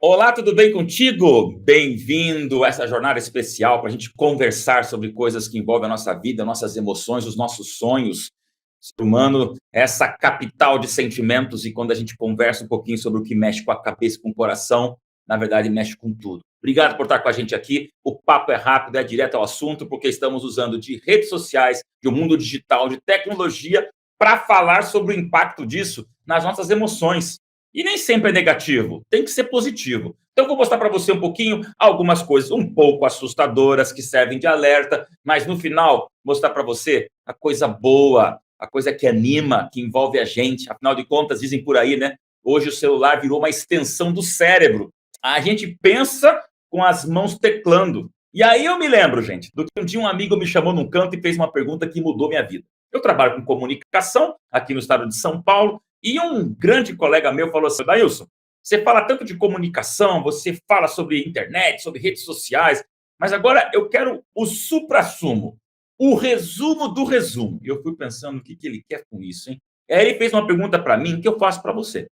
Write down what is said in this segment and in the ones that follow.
Olá, tudo bem contigo? Bem-vindo a essa jornada especial para a gente conversar sobre coisas que envolvem a nossa vida, nossas emoções, os nossos sonhos. O ser humano é essa capital de sentimentos e quando a gente conversa um pouquinho sobre o que mexe com a cabeça e com o coração, na verdade mexe com tudo. Obrigado por estar com a gente aqui. O papo é rápido, é direto ao assunto, porque estamos usando de redes sociais, de um mundo digital, de tecnologia, para falar sobre o impacto disso nas nossas emoções. E nem sempre é negativo, tem que ser positivo. Então, eu vou mostrar para você um pouquinho algumas coisas um pouco assustadoras que servem de alerta, mas no final, mostrar para você a coisa boa, a coisa que anima, que envolve a gente. Afinal de contas, dizem por aí, né? Hoje o celular virou uma extensão do cérebro. A gente pensa com as mãos teclando. E aí eu me lembro, gente, do que um dia um amigo me chamou num canto e fez uma pergunta que mudou minha vida. Eu trabalho com comunicação aqui no estado de São Paulo e um grande colega meu falou assim: Dailson, você fala tanto de comunicação, você fala sobre internet, sobre redes sociais, mas agora eu quero o suprassumo, o resumo do resumo. E eu fui pensando o que ele quer com isso, hein? E aí ele fez uma pergunta para mim que eu faço para você.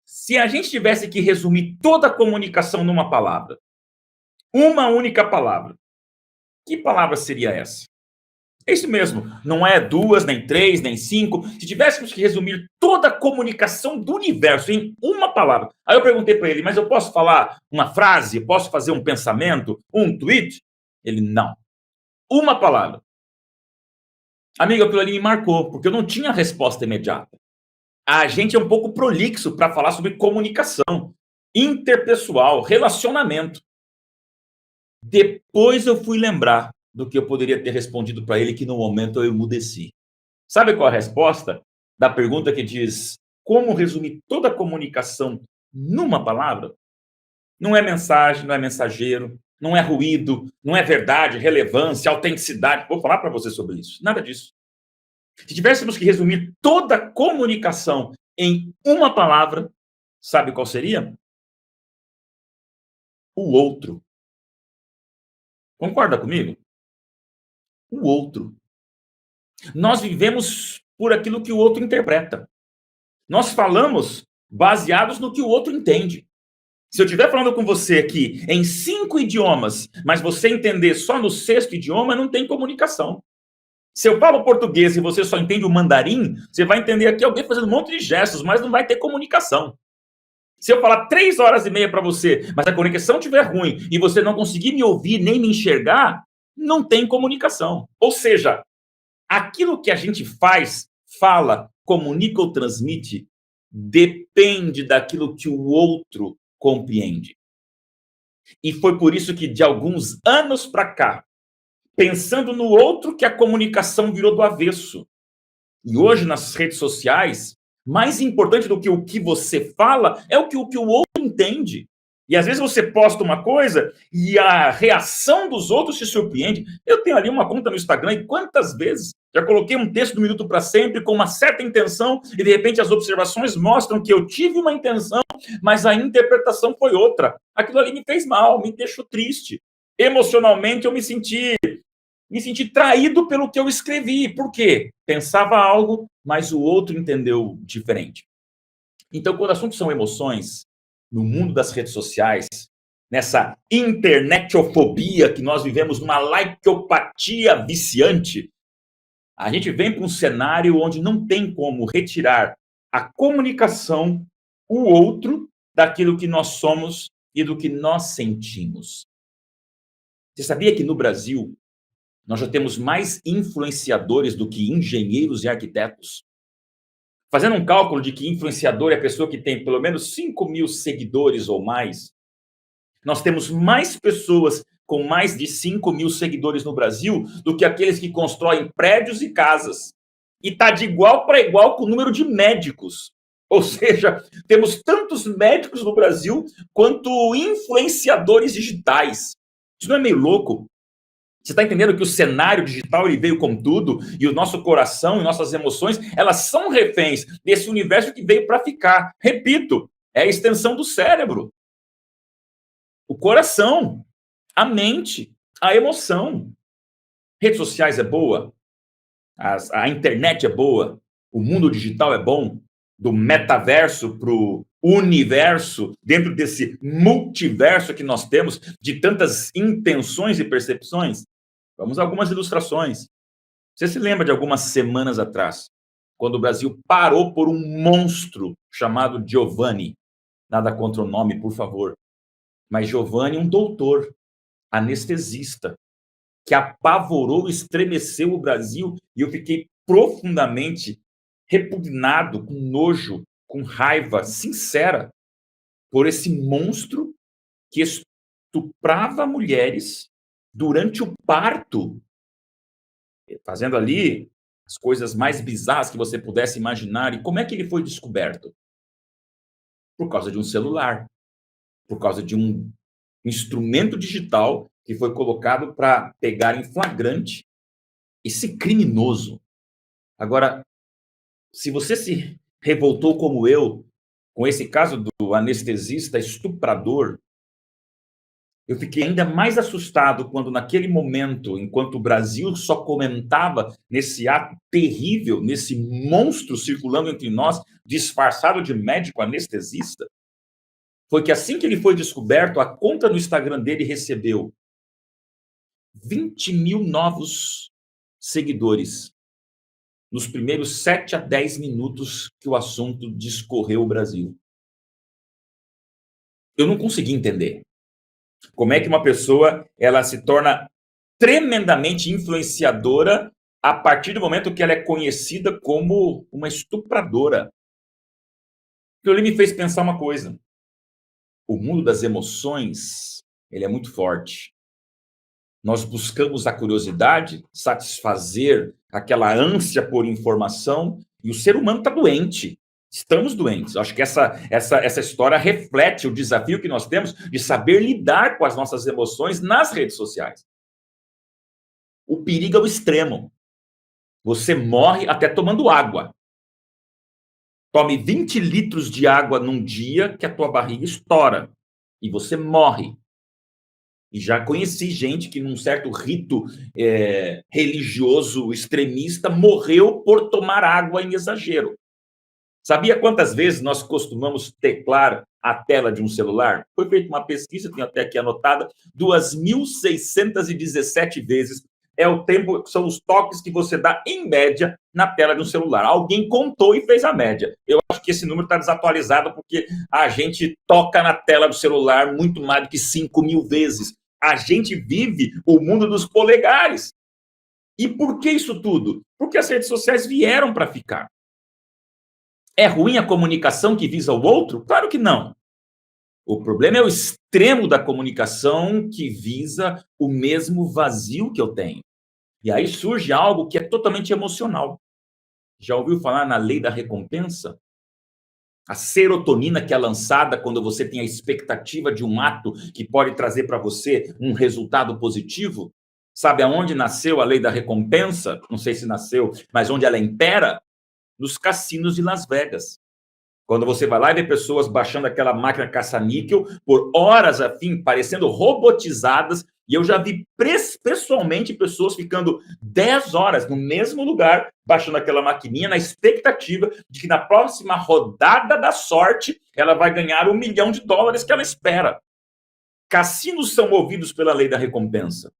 Se a gente tivesse que resumir toda a comunicação numa palavra, uma única palavra, que palavra seria essa? É isso mesmo, não é duas, nem três, nem cinco. Se tivéssemos que resumir toda a comunicação do universo em uma palavra. Aí eu perguntei para ele, mas eu posso falar uma frase? Posso fazer um pensamento? Um tweet? Ele, não. Uma palavra. Amigo, aquilo ali me marcou, porque eu não tinha resposta imediata. A gente é um pouco prolixo para falar sobre comunicação, interpessoal, relacionamento. Depois eu fui lembrar do que eu poderia ter respondido para ele, que no momento eu emudeci. Sabe qual é a resposta da pergunta que diz como resumir toda a comunicação numa palavra? Não é mensagem, não é mensageiro, não é ruído, não é verdade, relevância, autenticidade. Vou falar para você sobre isso. Nada disso. Se tivéssemos que resumir toda a comunicação em uma palavra, sabe qual seria? O outro. Concorda comigo? O outro. Nós vivemos por aquilo que o outro interpreta. Nós falamos baseados no que o outro entende. Se eu estiver falando com você aqui em 5 idiomas, mas você entender só no sexto idioma, não tem comunicação. Se eu falo português e você só entende o mandarim, você vai entender aqui alguém fazendo um monte de gestos, mas não vai ter comunicação. Se eu falar 3 horas e meia para você, mas a conexão estiver ruim e você não conseguir me ouvir nem me enxergar, não tem comunicação. Ou seja, aquilo que a gente faz, fala, comunica ou transmite, depende daquilo que o outro compreende. E foi por isso que, de alguns anos para cá, pensando no outro, que a comunicação virou do avesso. E hoje, nas redes sociais, mais importante do que o que você fala é o que o outro entende. E às vezes você posta uma coisa e a reação dos outros te surpreende. Eu tenho ali uma conta no Instagram e quantas vezes já coloquei um texto do Minuto para Sempre com uma certa intenção e de repente as observações mostram que eu tive uma intenção, mas a interpretação foi outra. Aquilo ali me fez mal, me deixou triste. Emocionalmente eu me senti traído pelo que eu escrevi. Por quê? Pensava algo, mas o outro entendeu diferente. Então, quando o assunto são emoções, no mundo das redes sociais, nessa internetofobia que nós vivemos, numa likeopatia viciante, a gente vem para um cenário onde não tem como retirar a comunicação, o outro, daquilo que nós somos e do que nós sentimos. Você sabia que no Brasil nós já temos mais influenciadores do que engenheiros e arquitetos? Fazendo um cálculo de que influenciador é a pessoa que tem pelo menos 5.000 seguidores ou mais, nós temos mais pessoas com mais de 5.000 seguidores no Brasil do que aqueles que constroem prédios e casas. E está de igual para igual com o número de médicos. Ou seja, temos tantos médicos no Brasil quanto influenciadores digitais. Isso não é meio louco? Você está entendendo que o cenário digital ele veio com tudo e o nosso coração e nossas emoções, elas são reféns desse universo que veio para ficar. Repito, é a extensão do cérebro. O coração, a mente, a emoção. Redes sociais é boa, a internet é boa, o mundo digital é bom, do metaverso para o universo, dentro desse multiverso que nós temos, de tantas intenções e percepções? Vamos a algumas ilustrações. Você se lembra de algumas semanas atrás, quando o Brasil parou por um monstro chamado Giovanni? Nada contra o nome, por favor. Mas Giovanni, um doutor, anestesista, que apavorou, estremeceu o Brasil, e eu fiquei profundamente repugnado, com nojo, com raiva sincera, por esse monstro que estuprava mulheres durante o parto, fazendo ali as coisas mais bizarras que você pudesse imaginar. E como é que ele foi descoberto? Por causa de um celular, por causa de um instrumento digital que foi colocado para pegar em flagrante esse criminoso. Agora, se você se revoltou como eu com esse caso do anestesista estuprador, eu fiquei ainda mais assustado quando, naquele momento, enquanto o Brasil só comentava nesse ato terrível, nesse monstro circulando entre nós, disfarçado de médico anestesista, foi que, assim que ele foi descoberto, a conta no Instagram dele recebeu 20 mil novos seguidores nos primeiros 7 a 10 minutos que o assunto discorreu o Brasil. Eu não consegui entender como é que uma pessoa ela se torna tremendamente influenciadora a partir do momento que ela é conhecida como uma estupradora. Aquilo ali me fez pensar uma coisa: o mundo das emoções, ele é muito forte. Nós buscamos a curiosidade, satisfazer aquela ânsia por informação, e o ser humano está doente. Estamos doentes. Acho que essa história reflete o desafio que nós temos de saber lidar com as nossas emoções nas redes sociais. O perigo é o extremo. Você morre até tomando água. Tome 20 litros de água num dia que a tua barriga estoura e você morre. E já conheci gente que, num certo rito religioso extremista, morreu por tomar água em exagero. Sabia quantas vezes nós costumamos teclar a tela de um celular? Foi feita uma pesquisa, tenho até aqui anotada, 2.617 vezes é o tempo, são os toques que você dá, em média, na tela de um celular. Alguém contou e fez a média. Eu acho que esse número está desatualizado, porque a gente toca na tela do celular muito mais do que 5.000 vezes. A gente vive o mundo dos polegares. E por que isso tudo? Porque as redes sociais vieram para ficar. É ruim a comunicação que visa o outro? Claro que não. O problema é o extremo da comunicação que visa o mesmo vazio que eu tenho. E aí surge algo que é totalmente emocional. Já ouviu falar na lei da recompensa? A serotonina que é lançada quando você tem a expectativa de um ato que pode trazer para você um resultado positivo. Sabe aonde nasceu a lei da recompensa? Não sei se nasceu, mas onde ela impera? Nos cassinos de Las Vegas. Quando você vai lá e vê pessoas baixando aquela máquina caça-níquel por horas a fim, parecendo robotizadas, e eu já vi pessoalmente pessoas ficando 10 horas no mesmo lugar, baixando aquela maquininha, na expectativa de que na próxima rodada da sorte ela vai ganhar $1 milhão que ela espera. Cassinos são movidos pela lei da recompensa.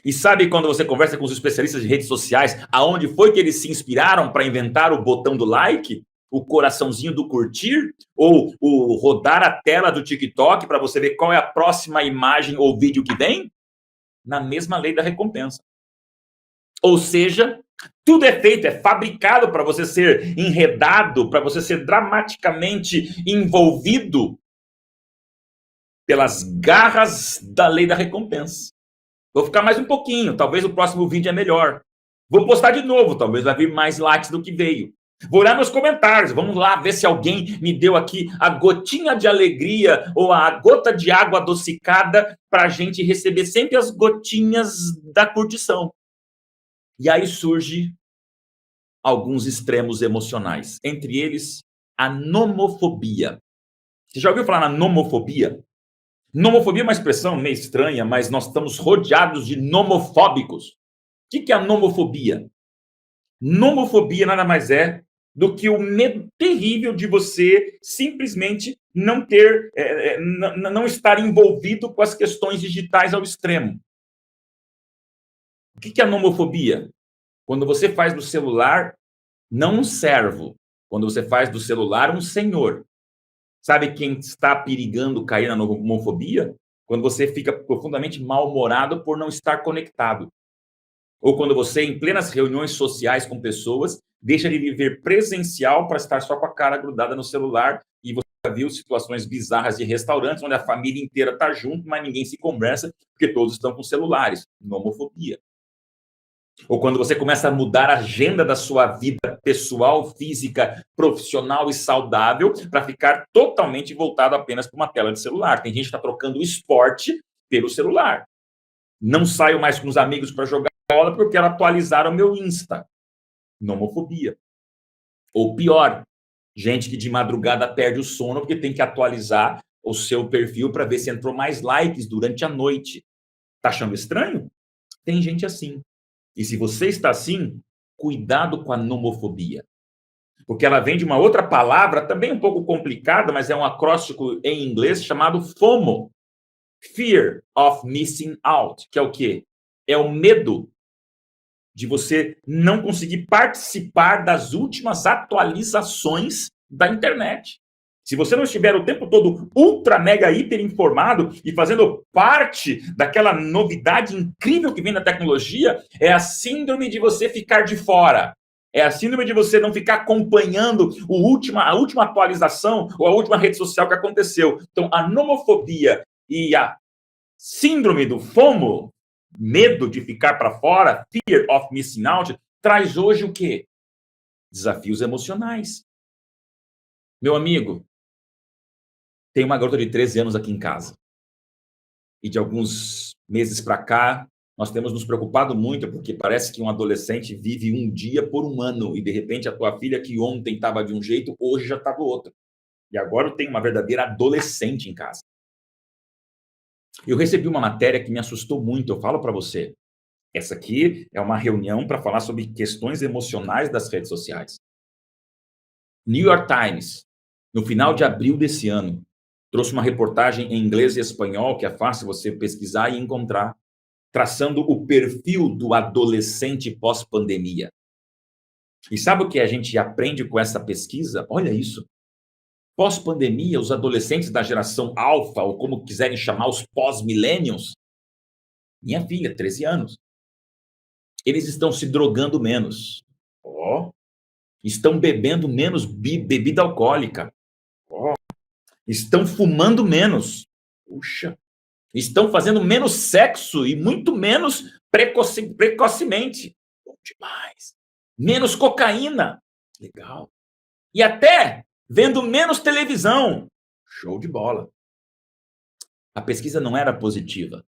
E sabe, quando você conversa com os especialistas de redes sociais, aonde foi que eles se inspiraram para inventar o botão do like, o coraçãozinho do curtir, ou o rodar a tela do TikTok para você ver qual é a próxima imagem ou vídeo que vem? Na mesma lei da recompensa. Ou seja, tudo é feito, é fabricado para você ser enredado, para você ser dramaticamente envolvido pelas garras da lei da recompensa. Vou ficar mais um pouquinho, talvez o próximo vídeo é melhor. Vou postar de novo, talvez vai vir mais likes do que veio. Vou olhar meus comentários, vamos lá ver se alguém me deu aqui a gotinha de alegria ou a gota de água adocicada para a gente receber sempre as gotinhas da curtição. E aí surge alguns extremos emocionais, entre eles a nomofobia. Você já ouviu falar na nomofobia? Nomofobia é uma expressão meio estranha, mas nós estamos rodeados de nomofóbicos. O que é a nomofobia? Nomofobia nada mais é do que o medo terrível de você simplesmente não ter, não estar envolvido com as questões digitais ao extremo. O que é a nomofobia? Quando você faz do celular não um servo, quando você faz do celular um senhor. Sabe quem está perigando cair na nomofobia? Quando você fica profundamente mal-humorado por não estar conectado. Ou quando você, em plenas reuniões sociais com pessoas, deixa de viver presencial para estar só com a cara grudada no celular e você já viu situações bizarras de restaurantes onde a família inteira está junto, mas ninguém se conversa porque todos estão com celulares. Nomofobia. Ou quando você começa a mudar a agenda da sua vida pessoal, física, profissional e saudável para ficar totalmente voltado apenas para uma tela de celular. Tem gente que está trocando o esporte pelo celular. Não saio mais com os amigos para jogar bola porque eu quero atualizar o meu Insta. Nomofobia. Ou pior, gente que de madrugada perde o sono porque tem que atualizar o seu perfil para ver se entrou mais likes durante a noite. Tá achando estranho? Tem gente assim. E se você está assim, cuidado com a nomofobia. Porque ela vem de uma outra palavra, também um pouco complicada, mas é um acróstico em inglês chamado FOMO. Fear of Missing Out, que é o quê? É o medo de você não conseguir participar das últimas atualizações da internet. Se você não estiver o tempo todo ultra, mega, hiper informado e fazendo parte daquela novidade incrível que vem da tecnologia, é a síndrome de você ficar de fora. É a síndrome de você não ficar acompanhando a última atualização ou a última rede social que aconteceu. Então, a nomofobia e a síndrome do FOMO, medo de ficar para fora, fear of missing out, traz hoje o quê? Desafios emocionais. Meu amigo, tem uma garota de 13 anos aqui em casa. E de alguns meses para cá, nós temos nos preocupado muito, porque parece que um adolescente vive um dia por um ano, e de repente a tua filha, que ontem estava de um jeito, hoje já está do outro. E agora eu tenho uma verdadeira adolescente em casa. Eu recebi uma matéria que me assustou muito, eu falo para você. Essa aqui é uma reunião para falar sobre questões emocionais das redes sociais. New York Times, no final de abril desse ano, trouxe uma reportagem em inglês e espanhol, que é fácil você pesquisar e encontrar, traçando o perfil do adolescente pós-pandemia. E sabe o que a gente aprende com essa pesquisa? Olha isso. Pós-pandemia, os adolescentes da geração alfa, ou como quiserem chamar os pós-millennials, minha filha, 13 anos, eles estão se drogando menos. Ó, estão bebendo menos bebida alcoólica. Ó, estão fumando menos. Puxa, estão fazendo menos sexo e muito menos precocemente. Bom demais. Menos cocaína. Legal. E até vendo menos televisão. Show de bola. A pesquisa não era positiva.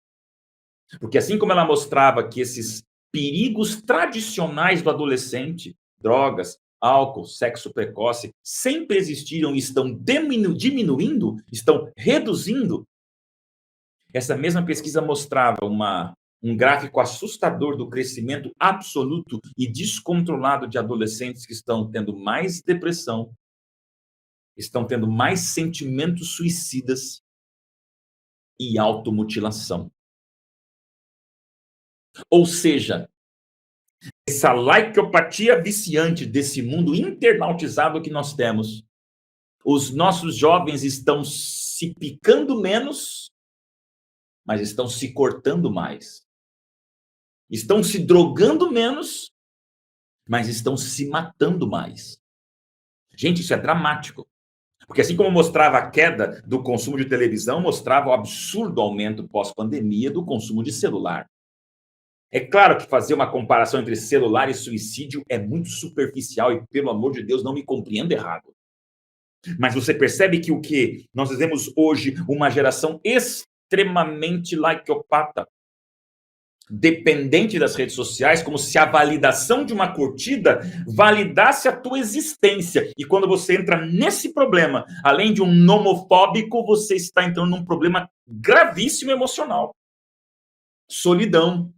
Porque assim como ela mostrava que esses perigos tradicionais do adolescente, drogas, álcool, sexo precoce, sempre existiram e estão diminuindo, estão reduzindo. Essa mesma pesquisa mostrava um gráfico assustador do crescimento absoluto e descontrolado de adolescentes que estão tendo mais depressão, estão tendo mais sentimentos suicidas e automutilação. Ou seja, essa likeopatia viciante desse mundo internautizado que nós temos, os nossos jovens estão se picando menos, mas estão se cortando mais. Estão se drogando menos, mas estão se matando mais. Gente, isso é dramático. Porque assim como mostrava a queda do consumo de televisão, mostrava o absurdo aumento pós-pandemia do consumo de celular. É claro que fazer uma comparação entre celular e suicídio é muito superficial e, pelo amor de Deus, não me compreenda errado. Mas você percebe que o que nós vivemos hoje, uma geração extremamente likeopata, dependente das redes sociais, como se a validação de uma curtida validasse a tua existência. E quando você entra nesse problema, além de um nomofóbico, você está entrando num problema gravíssimo emocional. Solidão,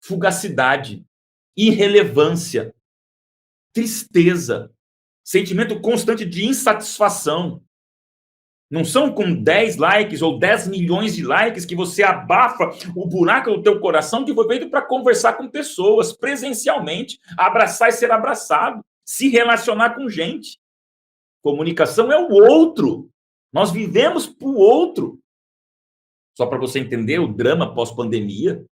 fugacidade, irrelevância, tristeza, sentimento constante de insatisfação. Não são com 10 likes ou 10 milhões de likes que você abafa o buraco do teu coração que foi feito para conversar com pessoas presencialmente, abraçar e ser abraçado, se relacionar com gente. Comunicação é o outro. Nós vivemos para o outro. Só para você entender o drama pós-pandemia,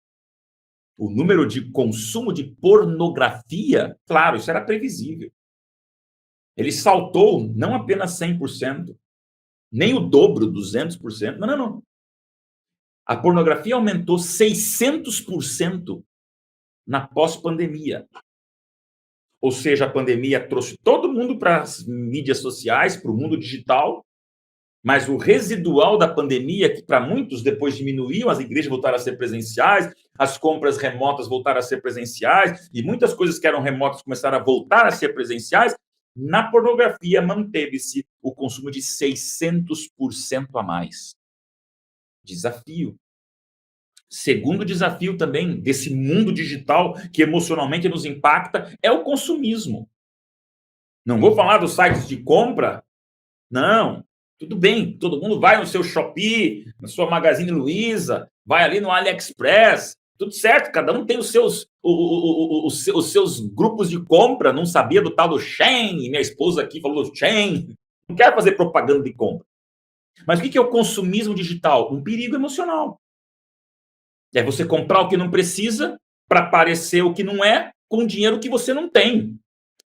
o número de consumo de pornografia, claro, isso era previsível. Ele saltou não apenas 100%, nem o dobro, 200%. Não, não, não. A pornografia aumentou 600% na pós-pandemia. Ou seja, a pandemia trouxe todo mundo para as mídias sociais, para o mundo digital, mas o residual da pandemia, que para muitos depois diminuiu, as igrejas voltaram a ser presenciais, as compras remotas voltaram a ser presenciais, e muitas coisas que eram remotas começaram a voltar a ser presenciais, na pornografia manteve-se o consumo de 600% a mais. Desafio. Segundo desafio também desse mundo digital que emocionalmente nos impacta é o consumismo. Não vou falar dos sites de compra, não. Tudo bem, todo mundo vai no seu Shopee, na sua Magazine Luiza, vai ali no AliExpress, tudo certo, cada um tem os seus grupos de compra, não sabia do tal do Shein, minha esposa aqui falou do Shein, não quero fazer propaganda de compra. Mas o que é o consumismo digital? Um perigo emocional. É você comprar o que não precisa para parecer o que não é com dinheiro que você não tem.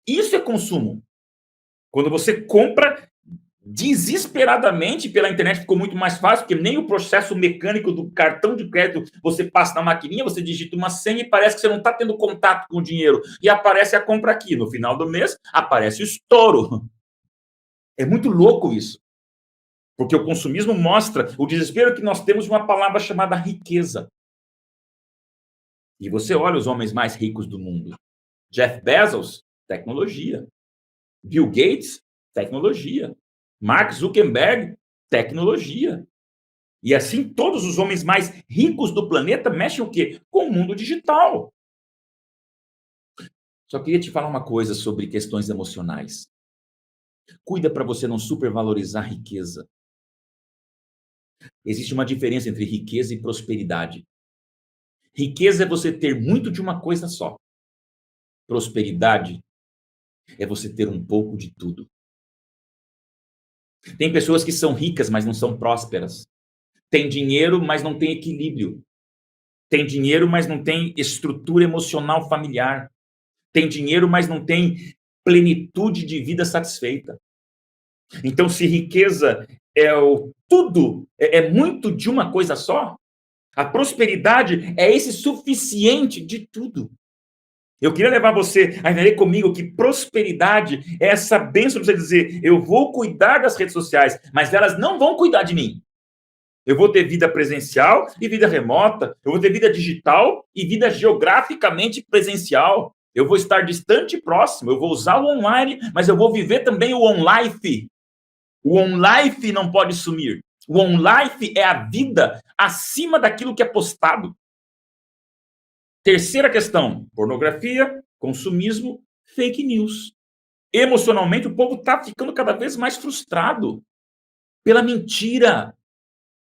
Isso é consumo. Quando você compra desesperadamente pela internet, ficou muito mais fácil, porque nem o processo mecânico do cartão de crédito você passa na maquininha, você digita uma senha e parece que você não está tendo contato com o dinheiro. E aparece a compra aqui. No final do mês, aparece o estouro. É muito louco isso. Porque o consumismo mostra o desespero que nós temos de uma palavra chamada riqueza. E você olha os homens mais ricos do mundo. Jeff Bezos, tecnologia. Bill Gates, tecnologia. Mark Zuckerberg, tecnologia. E assim, todos os homens mais ricos do planeta mexem o quê? Com o mundo digital. Só queria te falar uma coisa sobre questões emocionais. Cuida para você não supervalorizar a riqueza. Existe uma diferença entre riqueza e prosperidade. Riqueza é você ter muito de uma coisa só. Prosperidade é você ter um pouco de tudo. Tem pessoas que são ricas, mas não são prósperas. Tem dinheiro, mas não tem equilíbrio. Tem dinheiro, mas não tem estrutura emocional familiar. Tem dinheiro, mas não tem plenitude de vida satisfeita. Então, se riqueza é o tudo, é muito de uma coisa só, a prosperidade é esse suficiente de tudo. Eu queria levar você a entender comigo que prosperidade é essa bênção de você dizer, eu vou cuidar das redes sociais, mas elas não vão cuidar de mim. Eu vou ter vida presencial e vida remota, eu vou ter vida digital e vida geograficamente presencial. Eu vou estar distante e próximo, eu vou usar o online, mas eu vou viver também o on-life. O on-life não pode sumir. O on-life é a vida acima daquilo que é postado. Terceira questão, pornografia, consumismo, fake news. Emocionalmente, o povo está ficando cada vez mais frustrado pela mentira.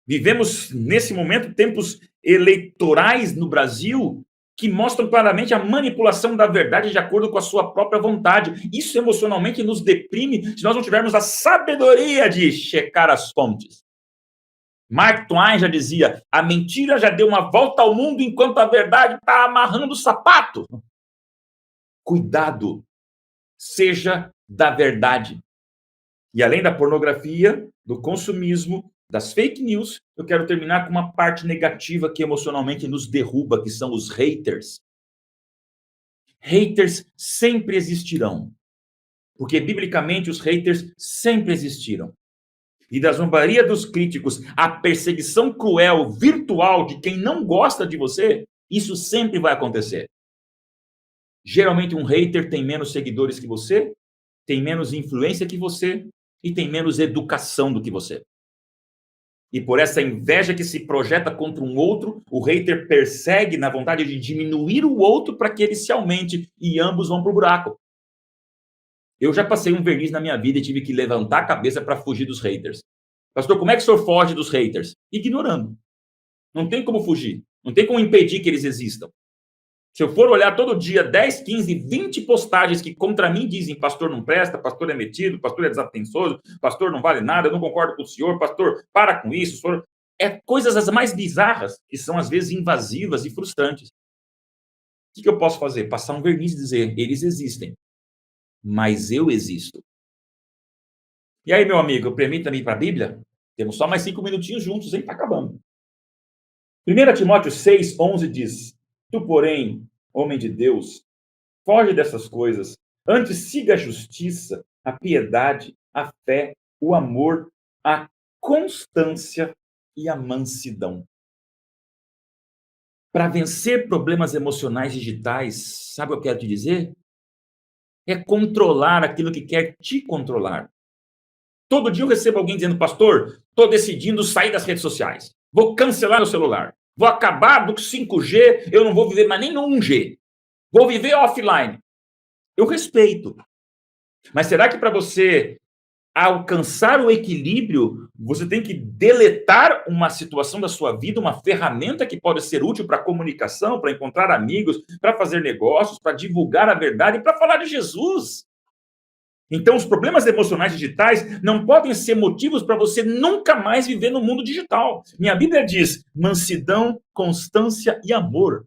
Vivemos, nesse momento, tempos eleitorais no Brasil que mostram claramente a manipulação da verdade de acordo com a sua própria vontade. Isso emocionalmente nos deprime se nós não tivermos a sabedoria de checar as fontes. Mark Twain já dizia, a mentira já deu uma volta ao mundo enquanto a verdade está amarrando o sapato. Cuidado, seja da verdade. E além da pornografia, do consumismo, das fake news, eu quero terminar com uma parte negativa que emocionalmente nos derruba, que são os haters. Haters sempre existirão, porque biblicamente os haters sempre existiram. E da zombaria dos críticos, a perseguição cruel, virtual de quem não gosta de você, isso sempre vai acontecer. Geralmente um hater tem menos seguidores que você, tem menos influência que você e tem menos educação do que você. E por essa inveja que se projeta contra um outro, o hater persegue na vontade de diminuir o outro para que ele se aumente e ambos vão para o buraco. Eu já passei um verniz na minha vida e tive que levantar a cabeça para fugir dos haters. Pastor, como é que o senhor foge dos haters? Ignorando. Não tem como fugir. Não tem como impedir que eles existam. Se eu for olhar todo dia 10, 15, 20 postagens que contra mim dizem pastor não presta, pastor é metido, pastor é desatençoso, pastor não vale nada, eu não concordo com o senhor, pastor, para com isso, senhor... É coisas as mais bizarras que são às vezes invasivas e frustrantes. O que eu posso fazer? Passar um verniz e dizer, eles existem, mas eu existo. E aí, meu amigo, permita-me ir para a Bíblia? Temos só mais 5 minutinhos juntos, hein? Está acabando. 1 Timóteo 6:11 diz, tu, porém, homem de Deus, foge dessas coisas. Antes siga a justiça, a piedade, a fé, o amor, a constância e a mansidão. Para vencer problemas emocionais digitais, sabe o que eu quero te dizer? É controlar aquilo que quer te controlar. Todo dia eu recebo alguém dizendo, pastor, estou decidindo sair das redes sociais. Vou cancelar o celular. Vou acabar do 5G, eu não vou viver mais nem no 1G. Vou viver offline. Eu respeito. Mas será que para você alcançar o equilíbrio, você tem que deletar uma situação da sua vida, uma ferramenta que pode ser útil para comunicação, para encontrar amigos, para fazer negócios, para divulgar a verdade e para falar de Jesus? Então, os problemas emocionais digitais não podem ser motivos para você nunca mais viver no mundo digital. Minha Bíblia diz mansidão, constância e amor.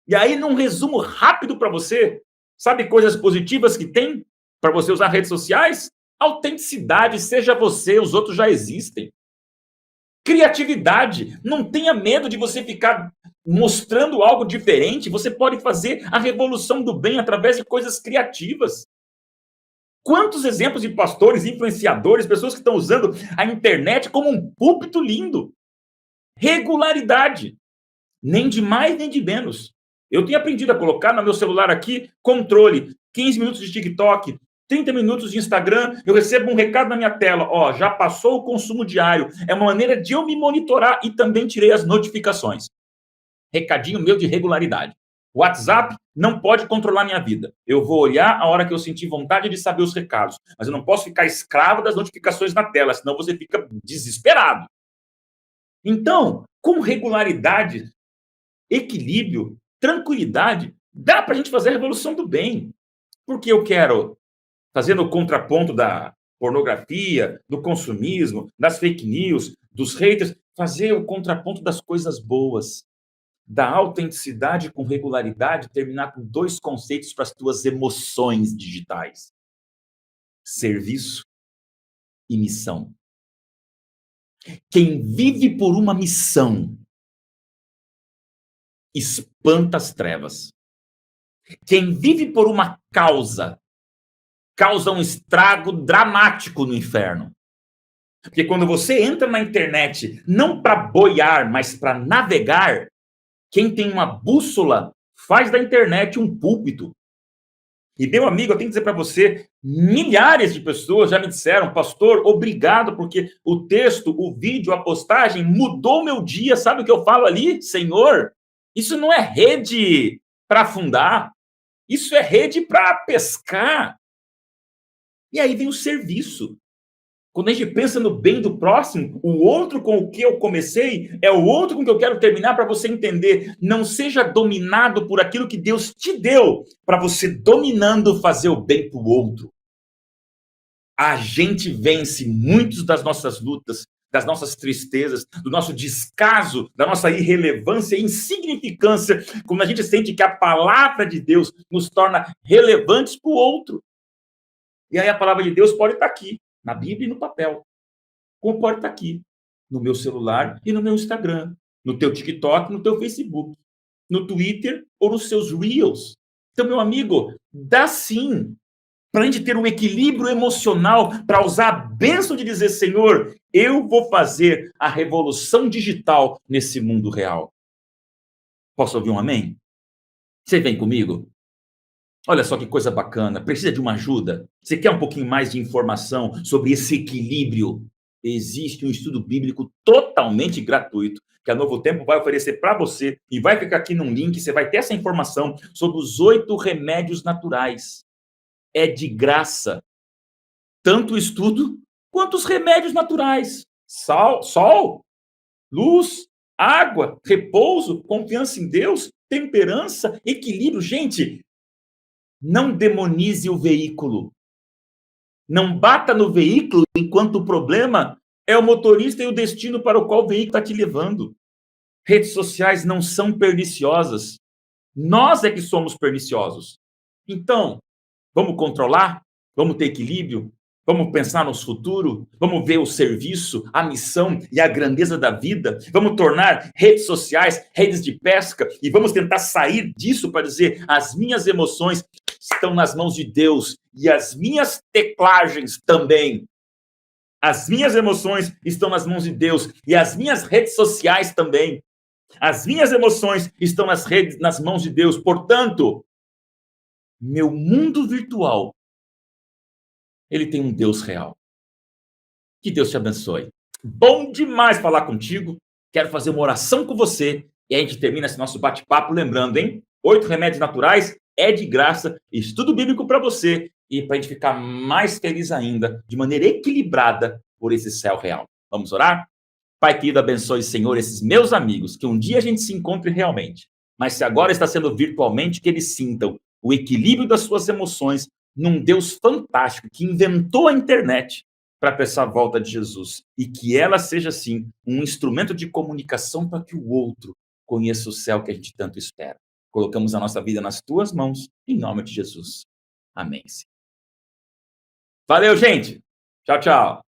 E aí, num resumo rápido para você, sabe coisas positivas que tem para você usar redes sociais? Autenticidade, seja você, os outros já existem. Criatividade, não tenha medo de você ficar mostrando algo diferente, você pode fazer a revolução do bem através de coisas criativas. Quantos exemplos de pastores, influenciadores, pessoas que estão usando a internet como um púlpito lindo? Regularidade, nem de mais nem de menos. Eu tenho aprendido a colocar no meu celular aqui controle, 15 minutos de TikTok, 30 minutos de Instagram, eu recebo um recado na minha tela, ó, já passou o consumo diário. É uma maneira de eu me monitorar e também tirei as notificações. Recadinho meu de regularidade. O WhatsApp não pode controlar minha vida. Eu vou olhar a hora que eu sentir vontade de saber os recados, mas eu não posso ficar escravo das notificações na tela, senão você fica desesperado. Então, com regularidade, equilíbrio, tranquilidade, dá para a gente fazer a revolução do bem. Porque eu quero, fazendo o contraponto da pornografia, do consumismo, das fake news, dos haters, fazer o contraponto das coisas boas, da autenticidade com regularidade, terminar com 2 conceitos para as tuas emoções digitais: serviço e missão. Quem vive por uma missão espanta as trevas. Quem vive por uma causa causa um estrago dramático no inferno. Porque quando você entra na internet não para boiar, mas para navegar, quem tem uma bússola faz da internet um púlpito. E, meu amigo, eu tenho que dizer para você, milhares de pessoas já me disseram, pastor, obrigado, porque o texto, o vídeo, a postagem mudou meu dia. Sabe o que eu falo ali? Senhor, isso não é rede para afundar, isso é rede para pescar. E aí vem o serviço. Quando a gente pensa no bem do próximo, o outro com o que eu comecei é o outro com o que eu quero terminar, para você entender. Não seja dominado por aquilo que Deus te deu, para você, dominando, fazer o bem para o outro. A gente vence muitas das nossas lutas, das nossas tristezas, do nosso descaso, da nossa irrelevância e insignificância, quando a gente sente que a palavra de Deus nos torna relevantes para o outro. E aí a palavra de Deus pode estar aqui, na Bíblia e no papel. Como pode estar aqui, no meu celular e no meu Instagram, no teu TikTok, no teu Facebook, no Twitter ou nos seus Reels. Então, meu amigo, dá sim para a gente ter um equilíbrio emocional, para usar a bênção de dizer, Senhor, eu vou fazer a revolução digital nesse mundo real. Posso ouvir um amém? Você vem comigo? Olha só que coisa bacana. Precisa de uma ajuda? Você quer um pouquinho mais de informação sobre esse equilíbrio? Existe um estudo bíblico totalmente gratuito que a Novo Tempo vai oferecer para você e vai ficar aqui num link. Você vai ter essa informação sobre os 8 remédios naturais. é de graça. Tanto o estudo quanto os remédios naturais. Sol, luz, água, repouso, confiança em Deus, temperança, equilíbrio. Gente, não demonize o veículo. Não bata no veículo enquanto o problema é o motorista e o destino para o qual o veículo está te levando. Redes sociais não são perniciosas. Nós é que somos perniciosos. Então, vamos controlar? Vamos ter equilíbrio? Vamos pensar no futuro? Vamos ver o serviço, a missão e a grandeza da vida? Vamos tornar redes sociais redes de pesca e vamos tentar sair disso para dizer: as minhas emoções estão nas mãos de Deus e as minhas teclagens também. As minhas emoções estão nas mãos de Deus e as minhas redes sociais também. As minhas emoções estão nas mãos de Deus. Portanto, meu mundo virtual, ele tem um Deus real. Que Deus te abençoe. Bom demais falar contigo. Quero fazer uma oração com você e a gente termina esse nosso bate-papo lembrando, hein? 8 remédios naturais é de graça, estudo bíblico para você e para a gente ficar mais feliz ainda, de maneira equilibrada por esse céu real. Vamos orar? Pai querido, abençoe, Senhor, esses meus amigos, que um dia a gente se encontre realmente, mas se agora está sendo virtualmente, que eles sintam o equilíbrio das suas emoções num Deus fantástico que inventou a internet para essa volta de Jesus e que ela seja, sim, um instrumento de comunicação para que o outro conheça o céu que a gente tanto espera. Colocamos a nossa vida nas tuas mãos, em nome de Jesus. Amém. Valeu, gente. Tchau, tchau.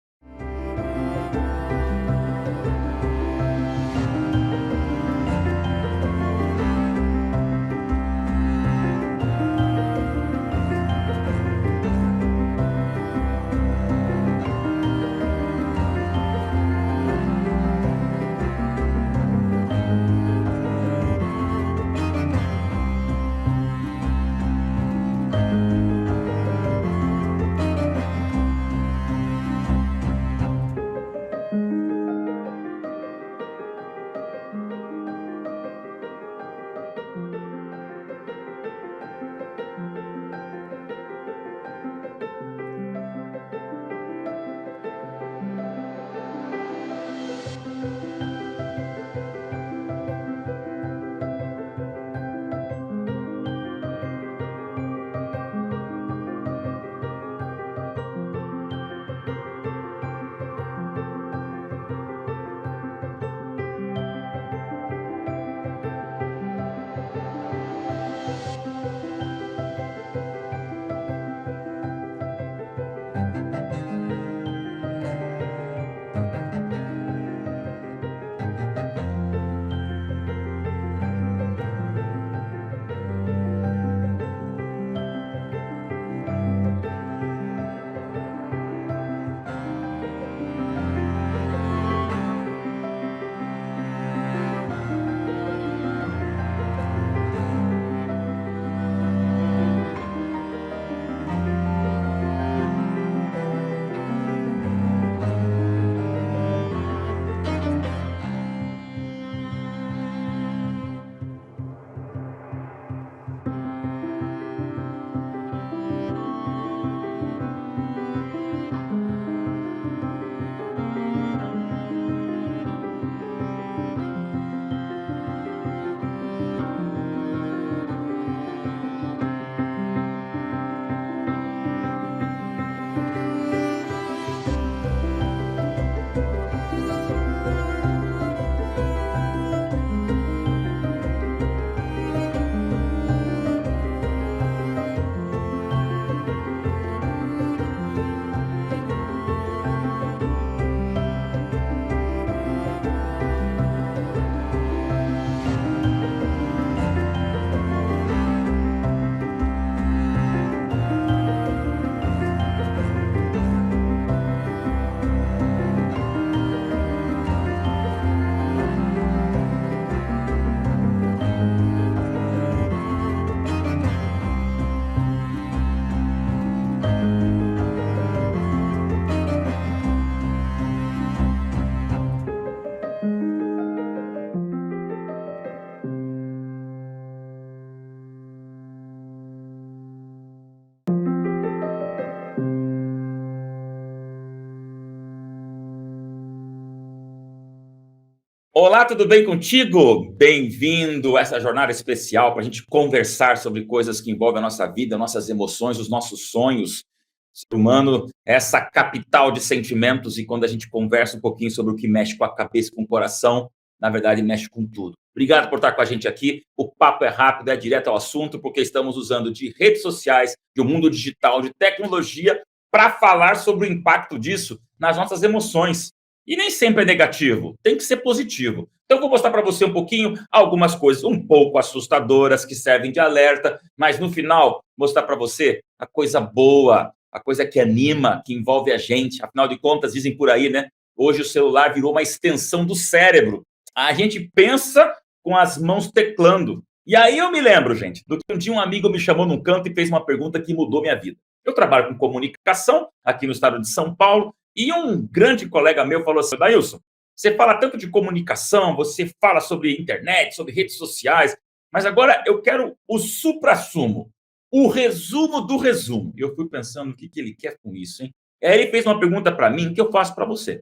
Olá, tudo bem contigo? Bem-vindo a essa jornada especial para a gente conversar sobre coisas que envolvem a nossa vida, nossas emoções, os nossos sonhos. O ser humano é essa capital de sentimentos e quando a gente conversa um pouquinho sobre o que mexe com a cabeça e com o coração, na verdade mexe com tudo. Obrigado por estar com a gente aqui. O papo é rápido, é direto ao assunto, porque estamos usando de redes sociais, de um mundo digital, de tecnologia, para falar sobre o impacto disso nas nossas emoções. E nem sempre é negativo, tem que ser positivo. Então, eu vou mostrar para você um pouquinho algumas coisas um pouco assustadoras que servem de alerta, mas no final, mostrar para você a coisa boa, a coisa que anima, que envolve a gente. Afinal de contas, dizem por aí, né? Hoje o celular virou uma extensão do cérebro. A gente pensa com as mãos teclando. E aí eu me lembro, gente, do que um dia um amigo me chamou num canto e fez uma pergunta que mudou minha vida. Eu trabalho com comunicação aqui no estado de São Paulo e um grande colega meu falou assim: Dailson, você fala tanto de comunicação, você fala sobre internet, sobre redes sociais, mas agora eu quero o suprassumo, o resumo do resumo. E eu fui pensando o que ele quer com isso, hein? Aí ele fez uma pergunta para mim que eu faço para você.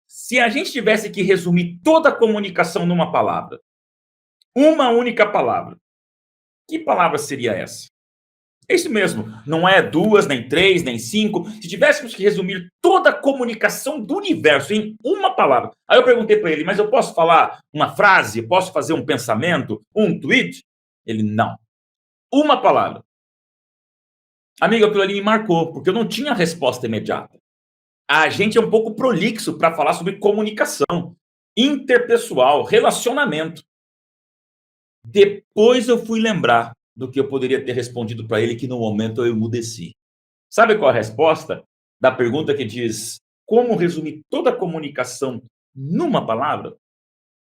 Se a gente tivesse que resumir toda a comunicação numa palavra, uma única palavra, que palavra seria essa? É isso mesmo, não é duas, nem três, nem cinco. Se tivéssemos que resumir toda a comunicação do universo em uma palavra. Aí eu perguntei para ele, mas eu posso falar uma frase? Posso fazer um pensamento? Um tweet? Ele, não. Uma palavra. Amigo, aquilo ali me marcou, porque eu não tinha resposta imediata. A gente é um pouco prolixo para falar sobre comunicação interpessoal, relacionamento. Depois eu fui lembrar do que eu poderia ter respondido para ele, que no momento eu emudeci. Sabe qual é a resposta da pergunta que diz como resumir toda a comunicação numa palavra?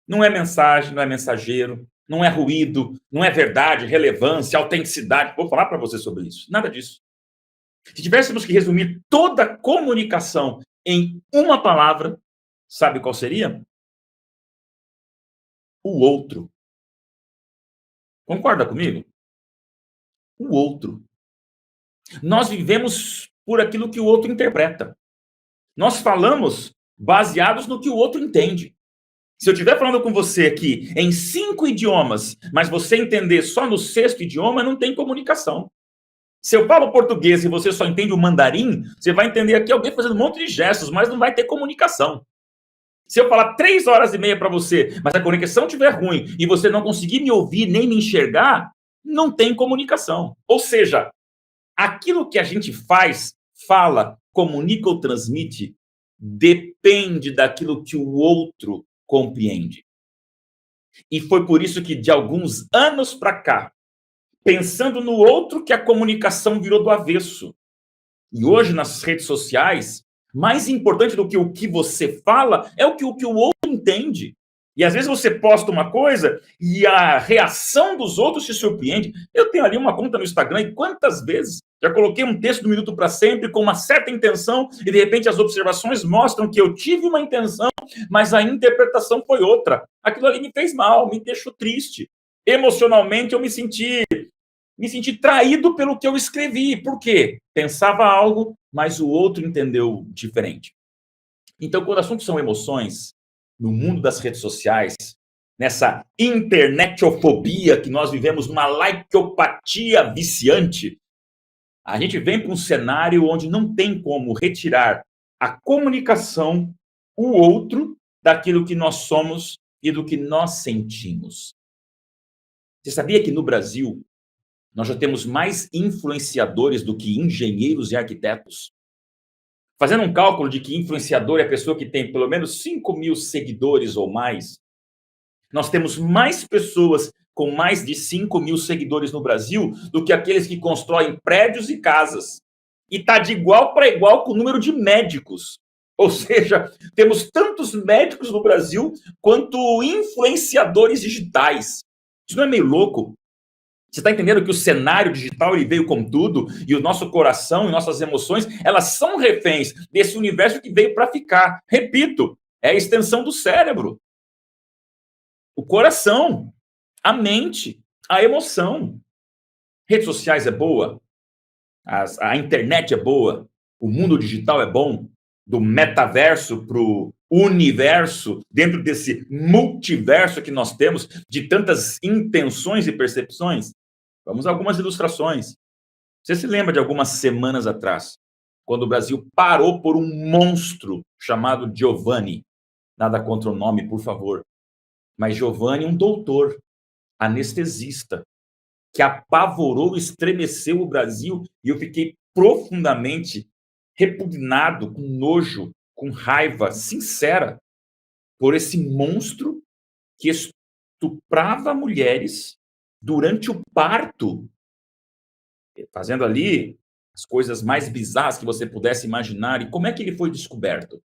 Não é mensagem, não é mensageiro, não é ruído, não é verdade, relevância, autenticidade. Vou falar para você sobre isso. Nada disso. Se tivéssemos que resumir toda a comunicação em uma palavra, sabe qual seria? O outro. Concorda comigo? O outro. Nós vivemos por aquilo que o outro interpreta. Nós falamos baseados no que o outro entende. Se eu estiver falando com você aqui em 5 idiomas, mas você entender só no sexto idioma, não tem comunicação. Se eu falo português e você só entende o mandarim, você vai entender aqui alguém fazendo um monte de gestos, mas não vai ter comunicação. Se eu falar 3 horas e meia para você, mas a conexão estiver ruim e você não conseguir me ouvir nem me enxergar, não tem comunicação. Ou seja, aquilo que a gente faz, fala, comunica ou transmite, depende daquilo que o outro compreende. E foi por isso que, de alguns anos para cá, pensando no outro, que a comunicação virou do avesso. E hoje, nas redes sociais, mais importante do que o que você fala é o que o outro entende. E às vezes você posta uma coisa e a reação dos outros te surpreende. Eu tenho ali uma conta no Instagram e quantas vezes já coloquei um texto do Minuto para Sempre com uma certa intenção e de repente as observações mostram que eu tive uma intenção, mas a interpretação foi outra. Aquilo ali me fez mal, me deixou triste. Emocionalmente eu me senti traído pelo que eu escrevi. Por quê? Pensava algo, mas o outro entendeu diferente. Então, quando o assunto são emoções, no mundo das redes sociais, nessa internetofobia que nós vivemos, uma likeopatia viciante, a gente vem para um cenário onde não tem como retirar a comunicação, o outro, daquilo que nós somos e do que nós sentimos. Você sabia que no Brasil nós já temos mais influenciadores do que engenheiros e arquitetos? Fazendo um cálculo de que influenciador é a pessoa que tem pelo menos 5.000 seguidores ou mais, nós temos mais pessoas com mais de 5.000 seguidores no Brasil do que aqueles que constroem prédios e casas. E está de igual para igual com o número de médicos. Ou seja, temos tantos médicos no Brasil quanto influenciadores digitais. Isso não é meio louco? Você está entendendo que o cenário digital ele veio com tudo e o nosso coração e nossas emoções, elas são reféns desse universo que veio para ficar. Repito, é a extensão do cérebro. O coração, a mente, a emoção. Redes sociais é boa, a internet é boa, o mundo digital é bom, do metaverso para o universo, dentro desse multiverso que nós temos, de tantas intenções e percepções? Vamos a algumas ilustrações. Você se lembra de algumas semanas atrás, quando o Brasil parou por um monstro chamado Giovanni? Nada contra o nome, por favor. Mas Giovanni, um doutor, anestesista, que apavorou, estremeceu o Brasil, e eu fiquei profundamente repugnado, com nojo, com raiva sincera, por esse monstro que estuprava mulheres durante o parto, fazendo ali as coisas mais bizarras que você pudesse imaginar. E como é que ele foi descoberto?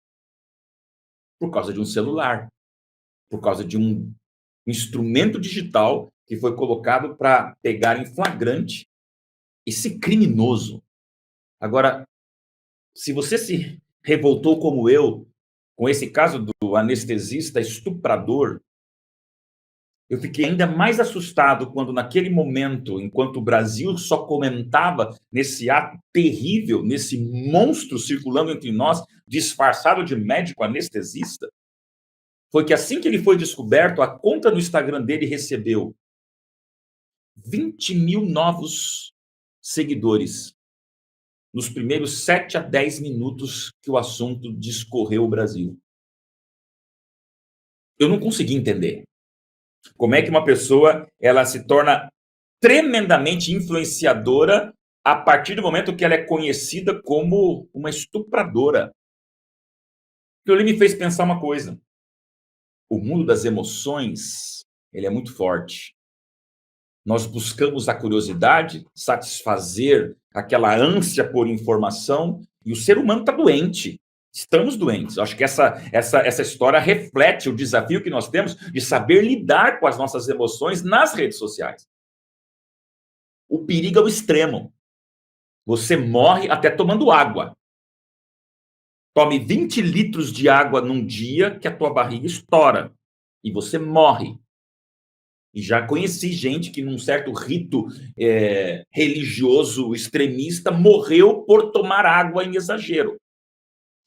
Por causa de um celular, por causa de um instrumento digital que foi colocado para pegar em flagrante esse criminoso. Agora, se você se revoltou como eu com esse caso do anestesista estuprador, eu fiquei ainda mais assustado quando, naquele momento, enquanto o Brasil só comentava nesse ato terrível, nesse monstro circulando entre nós, disfarçado de médico anestesista, foi que, assim que ele foi descoberto, a conta no Instagram dele recebeu 20 mil novos seguidores nos primeiros 7 a 10 minutos que o assunto discorreu o Brasil. Eu não consegui entender como é que uma pessoa ela se torna tremendamente influenciadora a partir do momento que ela é conhecida como uma estupradora. Aquilo ali me fez pensar uma coisa: o mundo das emoções, ele é muito forte. Nós buscamos a curiosidade, satisfazer aquela ânsia por informação, e o ser humano está doente. Estamos doentes. Acho que essa história reflete o desafio que nós temos de saber lidar com as nossas emoções nas redes sociais. O perigo é o extremo. Você morre até tomando água. Tome 20 litros de água num dia que a tua barriga estoura e você morre. E já conheci gente que, num certo rito religioso extremista, morreu por tomar água em exagero.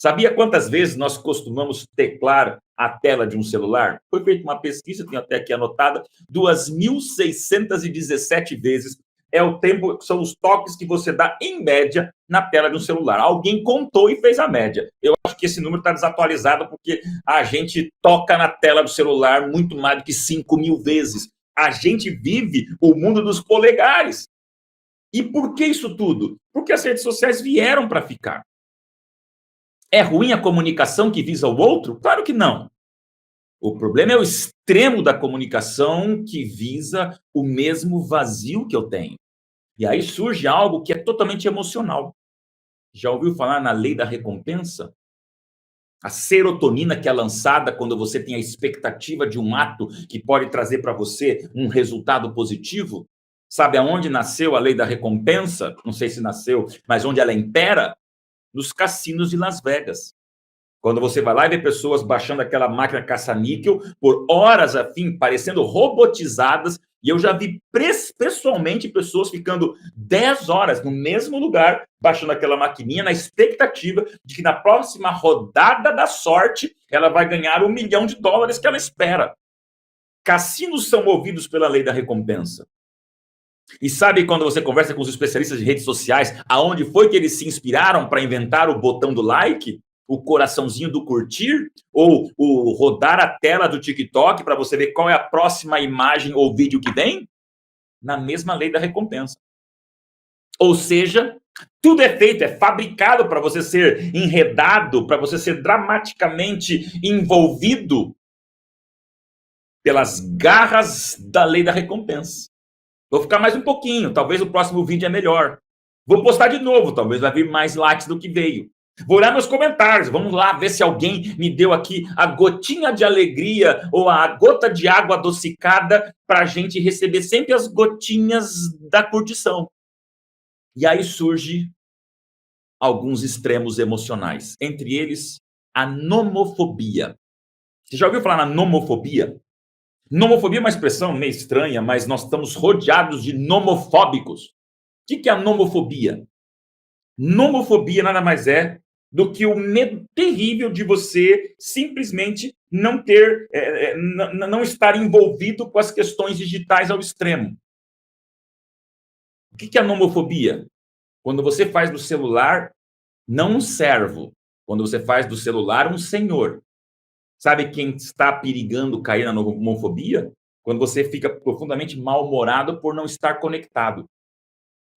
Sabia quantas vezes nós costumamos teclar a tela de um celular? Foi feita uma pesquisa, tenho até aqui anotada, 2.617 vezes é o tempo, são os toques que você dá, em média, na tela de um celular. Alguém contou e fez a média. Eu acho que esse número está desatualizado, porque a gente toca na tela do celular muito mais do que 5.000 vezes. A gente vive o mundo dos polegares. E por que isso tudo? Porque as redes sociais vieram para ficar. É ruim a comunicação que visa o outro? Claro que não. O problema é o extremo da comunicação que visa o mesmo vazio que eu tenho. E aí surge algo que é totalmente emocional. Já ouviu falar na lei da recompensa? A serotonina que é lançada quando você tem a expectativa de um ato que pode trazer para você um resultado positivo. Sabe aonde nasceu a lei da recompensa? Não sei se nasceu, mas onde ela impera? Nos cassinos de Las Vegas. Quando você vai lá e vê pessoas baixando aquela máquina caça-níquel por horas a fim, parecendo robotizadas, e eu já vi pessoalmente pessoas ficando 10 horas no mesmo lugar, baixando aquela maquininha, na expectativa de que na próxima rodada da sorte ela vai ganhar $1 milhão que ela espera. Cassinos são movidos pela lei da recompensa. E sabe, quando você conversa com os especialistas de redes sociais, aonde foi que eles se inspiraram para inventar o botão do like, o coraçãozinho do curtir, ou o rodar a tela do TikTok para você ver qual é a próxima imagem ou vídeo que vem? Na mesma lei da recompensa. Ou seja, tudo é feito, é fabricado para você ser enredado, para você ser dramaticamente envolvido pelas garras da lei da recompensa. Vou ficar mais um pouquinho, talvez o próximo vídeo é melhor. Vou postar de novo, talvez vai vir mais likes do que veio. Vou olhar meus comentários, vamos lá ver se alguém me deu aqui a gotinha de alegria ou a gota de água adocicada para a gente receber sempre as gotinhas da curtição. E aí surge alguns extremos emocionais, entre eles a nomofobia. Você já ouviu falar na nomofobia? Nomofobia é uma expressão meio estranha, mas nós estamos rodeados de nomofóbicos. O que é a nomofobia? Nomofobia nada mais é do que o medo terrível de você simplesmente não ter, não estar envolvido com as questões digitais ao extremo. O que é a nomofobia? Quando você faz do celular não um servo, quando você faz do celular um senhor. Sabe quem está perigando cair na nomofobia? Quando você fica profundamente mal-humorado por não estar conectado.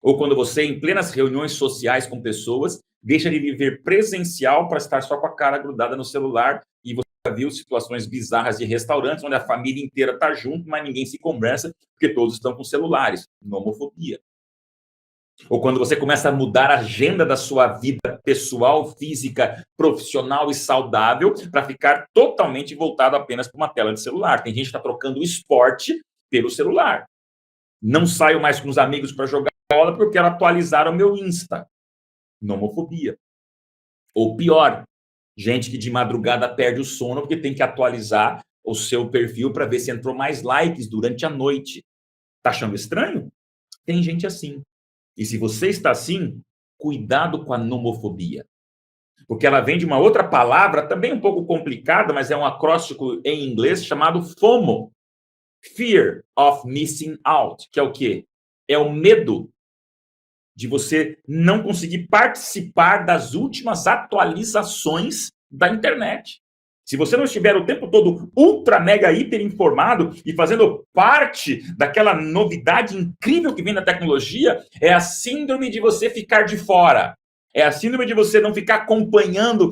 Ou quando você, em plenas reuniões sociais com pessoas, deixa de viver presencial para estar só com a cara grudada no celular e você já viu situações bizarras de restaurantes onde a família inteira está junto, mas ninguém se conversa porque todos estão com celulares. Nomofobia. Ou quando você começa a mudar a agenda da sua vida pessoal, física, profissional e saudável para ficar totalmente voltado apenas para uma tela de celular. Tem gente que está trocando o esporte pelo celular. Não saio mais com os amigos para jogar bola porque eu quero atualizar o meu Insta. Nomofobia. Ou pior, gente que de madrugada perde o sono porque tem que atualizar o seu perfil para ver se entrou mais likes durante a noite. Tá achando estranho? Tem gente assim. E se você está assim, cuidado com a nomofobia. Porque ela vem de uma outra palavra, também um pouco complicada, mas é um acróstico em inglês chamado FOMO. Fear of Missing Out, que é o quê? É o medo de você não conseguir participar das últimas atualizações da internet. Se você não estiver o tempo todo ultra, mega, hiper informado e fazendo parte daquela novidade incrível que vem da tecnologia, é a síndrome de você ficar de fora. É a síndrome de você não ficar acompanhando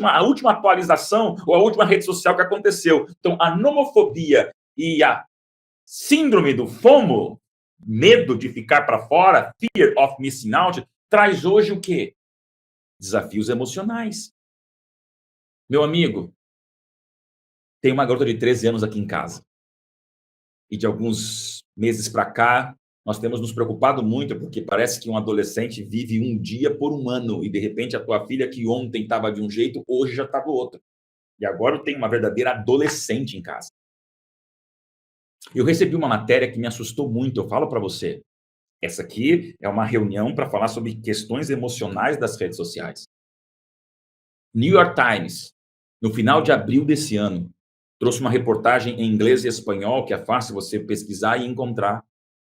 a última atualização ou a última rede social que aconteceu. Então, a nomofobia e a síndrome do FOMO, medo de ficar para fora, fear of missing out, traz hoje o quê? Desafios emocionais. Meu amigo, tem uma garota de 13 anos aqui em casa. E de alguns meses para cá, nós temos nos preocupado muito, porque parece que um adolescente vive um dia por um ano, e de repente a tua filha, que ontem estava de um jeito, hoje já está do outro. E agora eu tenho uma verdadeira adolescente em casa. Eu recebi uma matéria que me assustou muito, eu falo para você. Essa aqui é uma reunião para falar sobre questões emocionais das redes sociais. New York Times, no final de abril desse ano, trouxe uma reportagem em inglês e espanhol, que é fácil você pesquisar e encontrar,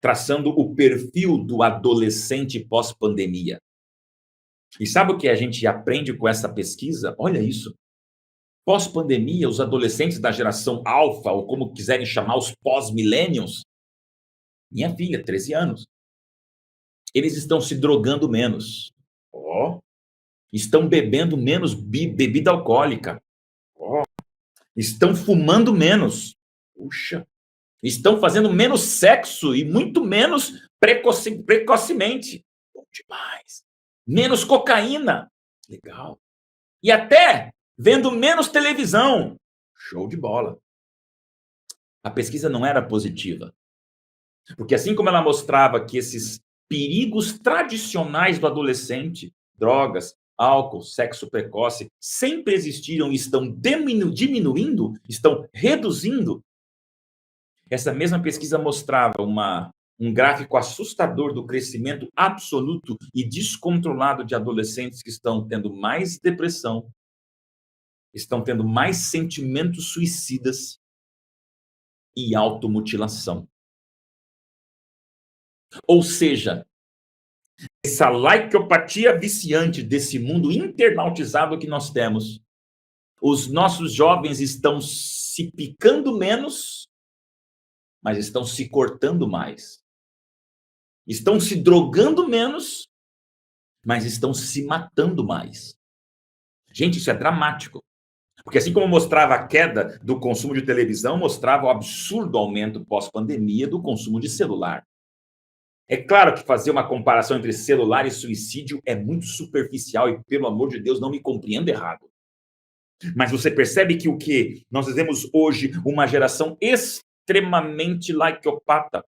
traçando o perfil do adolescente pós-pandemia. E sabe o que a gente aprende com essa pesquisa? Olha isso. Pós-pandemia, os adolescentes da geração alfa, ou como quiserem chamar os pós-millennials, minha filha, 13 anos, eles estão se drogando menos. Ó, estão bebendo menos bebida alcoólica. Ó, estão fumando menos. Puxa, estão fazendo menos sexo e muito menos precocemente. Bom demais. Menos cocaína. Legal. E até vendo menos televisão. Show de bola. A pesquisa não era positiva. Porque assim como ela mostrava que esses perigos tradicionais do adolescente, drogas, álcool, sexo precoce, sempre existiram e estão diminuindo, estão reduzindo, essa mesma pesquisa mostrava um gráfico assustador do crescimento absoluto e descontrolado de adolescentes que estão tendo mais depressão, estão tendo mais sentimentos suicidas e automutilação. Ou seja, essa likeopatia viciante desse mundo internautizado que nós temos, os nossos jovens estão se picando menos, mas estão se cortando mais. Estão se drogando menos, mas estão se matando mais. Gente, isso é dramático. Porque assim como mostrava a queda do consumo de televisão, mostrava o absurdo aumento pós-pandemia do consumo de celular. É claro que fazer uma comparação entre celular e suicídio é muito superficial e, pelo amor de Deus, não me compreenda errado. Mas você percebe que o quê? Nós vivemos hoje uma geração extremamente likeopata,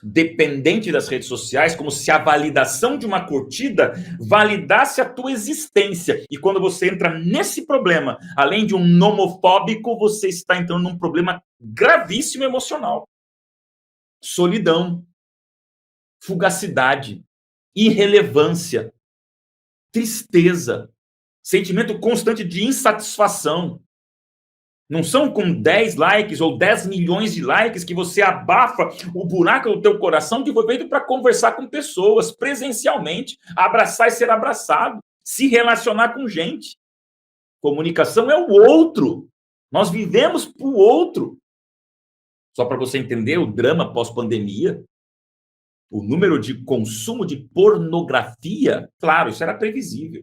dependente das redes sociais, como se a validação de uma curtida validasse a tua existência. E quando você entra nesse problema, além de um nomofóbico, você está entrando num problema gravíssimo emocional. Solidão, fugacidade, irrelevância, tristeza, sentimento constante de insatisfação. Não são com 10 likes ou 10 milhões de likes que você abafa o buraco do teu coração que foi feito para conversar com pessoas presencialmente, abraçar e ser abraçado, se relacionar com gente. Comunicação é o outro. Nós vivemos para o outro. Só para você entender o drama pós-pandemia, o número de consumo de pornografia, claro, isso era previsível.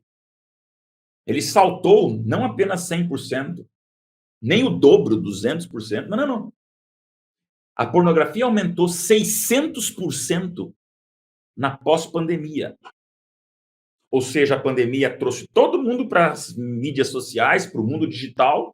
Ele saltou não apenas 100%, nem o dobro, 200%. Não, não, não. A pornografia aumentou 600% na pós-pandemia. Ou seja, a pandemia trouxe todo mundo para as mídias sociais, para o mundo digital,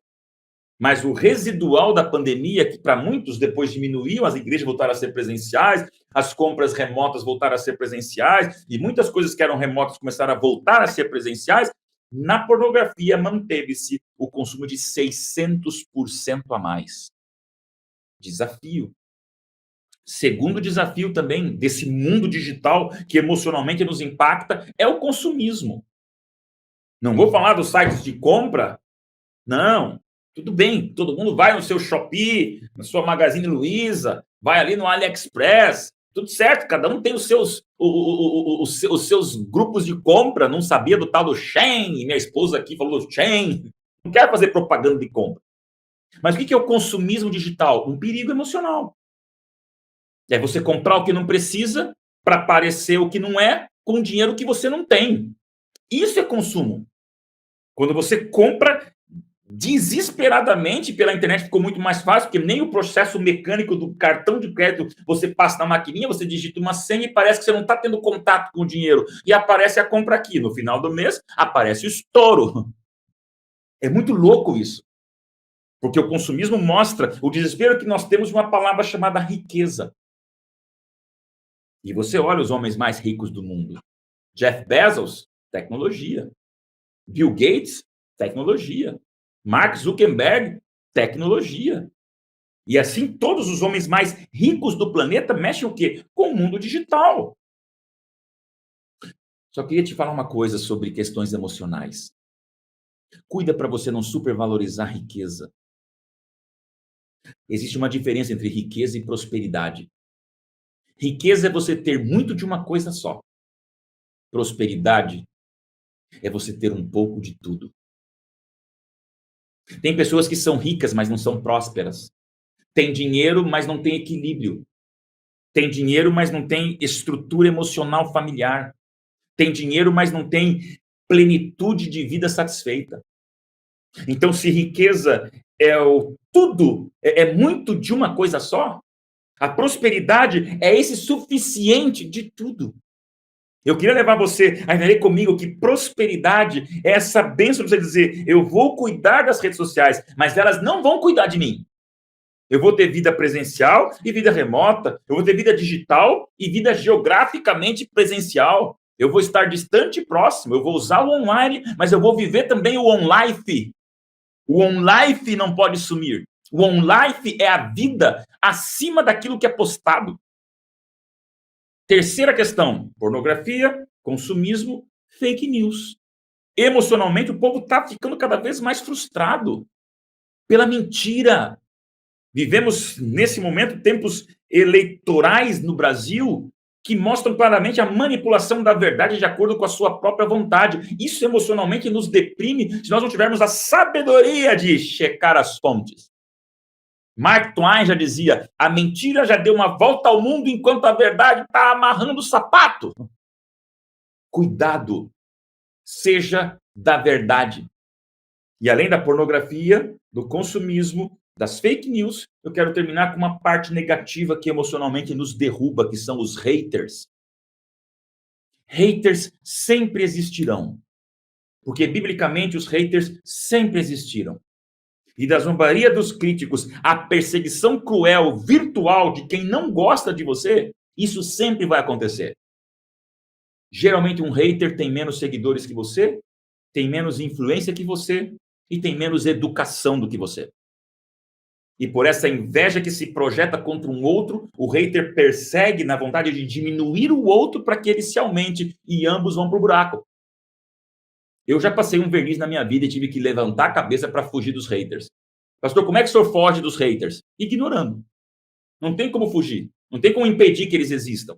mas o residual da pandemia, que para muitos depois diminuiu, as igrejas voltaram a ser presenciais, as compras remotas voltaram a ser presenciais, e muitas coisas que eram remotas começaram a voltar a ser presenciais, na pornografia manteve-se o consumo de 600% a mais. Desafio. Segundo desafio também desse mundo digital que emocionalmente nos impacta é o consumismo. Não vou falar dos sites de compra, não. Tudo bem, todo mundo vai no seu Shopee, na sua Magazine Luiza, vai ali no AliExpress, tudo certo, cada um tem os seus grupos de compra, não sabia do tal do Shein, minha esposa aqui falou do Shein, não quero fazer propaganda de compra. Mas o que é o consumismo digital? Um perigo emocional. É você comprar o que não precisa para parecer o que não é com dinheiro que você não tem. Isso é consumo. Quando você compra desesperadamente pela internet, ficou muito mais fácil, porque nem o processo mecânico do cartão de crédito você passa na maquininha, você digita uma senha e parece que você não está tendo contato com o dinheiro. E aparece a compra aqui. No final do mês, aparece o estouro. É muito louco isso. Porque o consumismo mostra o desespero que nós temos de uma palavra chamada riqueza. E você olha os homens mais ricos do mundo. Jeff Bezos, tecnologia. Bill Gates, tecnologia. Mark Zuckerberg, tecnologia. E assim, todos os homens mais ricos do planeta mexem o quê? Com o mundo digital. Só queria te falar uma coisa sobre questões emocionais. Cuida para você não supervalorizar a riqueza. Existe uma diferença entre riqueza e prosperidade. Riqueza é você ter muito de uma coisa só. Prosperidade é você ter um pouco de tudo. Tem pessoas que são ricas, mas não são prósperas. Tem dinheiro, mas não tem equilíbrio. Tem dinheiro, mas não tem estrutura emocional familiar. Tem dinheiro, mas não tem plenitude de vida satisfeita. Então, se riqueza é o tudo, é muito de uma coisa só, a prosperidade é esse suficiente de tudo. Eu queria levar você a entender comigo que prosperidade é essa bênção de você dizer, eu vou cuidar das redes sociais, mas elas não vão cuidar de mim. Eu vou ter vida presencial e vida remota, eu vou ter vida digital e vida geograficamente presencial. Eu vou estar distante e próximo, eu vou usar o online, mas eu vou viver também o on-life. O on-life não pode sumir. O on-life é a vida acima daquilo que é postado. Terceira questão, pornografia, consumismo, fake news. Emocionalmente, o povo está ficando cada vez mais frustrado pela mentira. Vivemos, nesse momento, tempos eleitorais no Brasil que mostram claramente a manipulação da verdade de acordo com a sua própria vontade. Isso emocionalmente nos deprime se nós não tivermos a sabedoria de checar as fontes. Mark Twain já dizia, a mentira já deu uma volta ao mundo enquanto a verdade está amarrando o sapato. Cuidado, seja da verdade. E além da pornografia, do consumismo, das fake news, eu quero terminar com uma parte negativa que emocionalmente nos derruba, que são os haters. Haters sempre existirão, porque biblicamente os haters sempre existiram. E da zombaria dos críticos, a perseguição cruel, virtual de quem não gosta de você, isso sempre vai acontecer. Geralmente um hater tem menos seguidores que você, tem menos influência que você e tem menos educação do que você. E por essa inveja que se projeta contra um outro, o hater persegue na vontade de diminuir o outro para que ele se aumente e ambos vão para o buraco. Eu já passei um verniz na minha vida e tive que levantar a cabeça para fugir dos haters. Pastor, como é que o senhor foge dos haters? Ignorando. Não tem como fugir. Não tem como impedir que eles existam.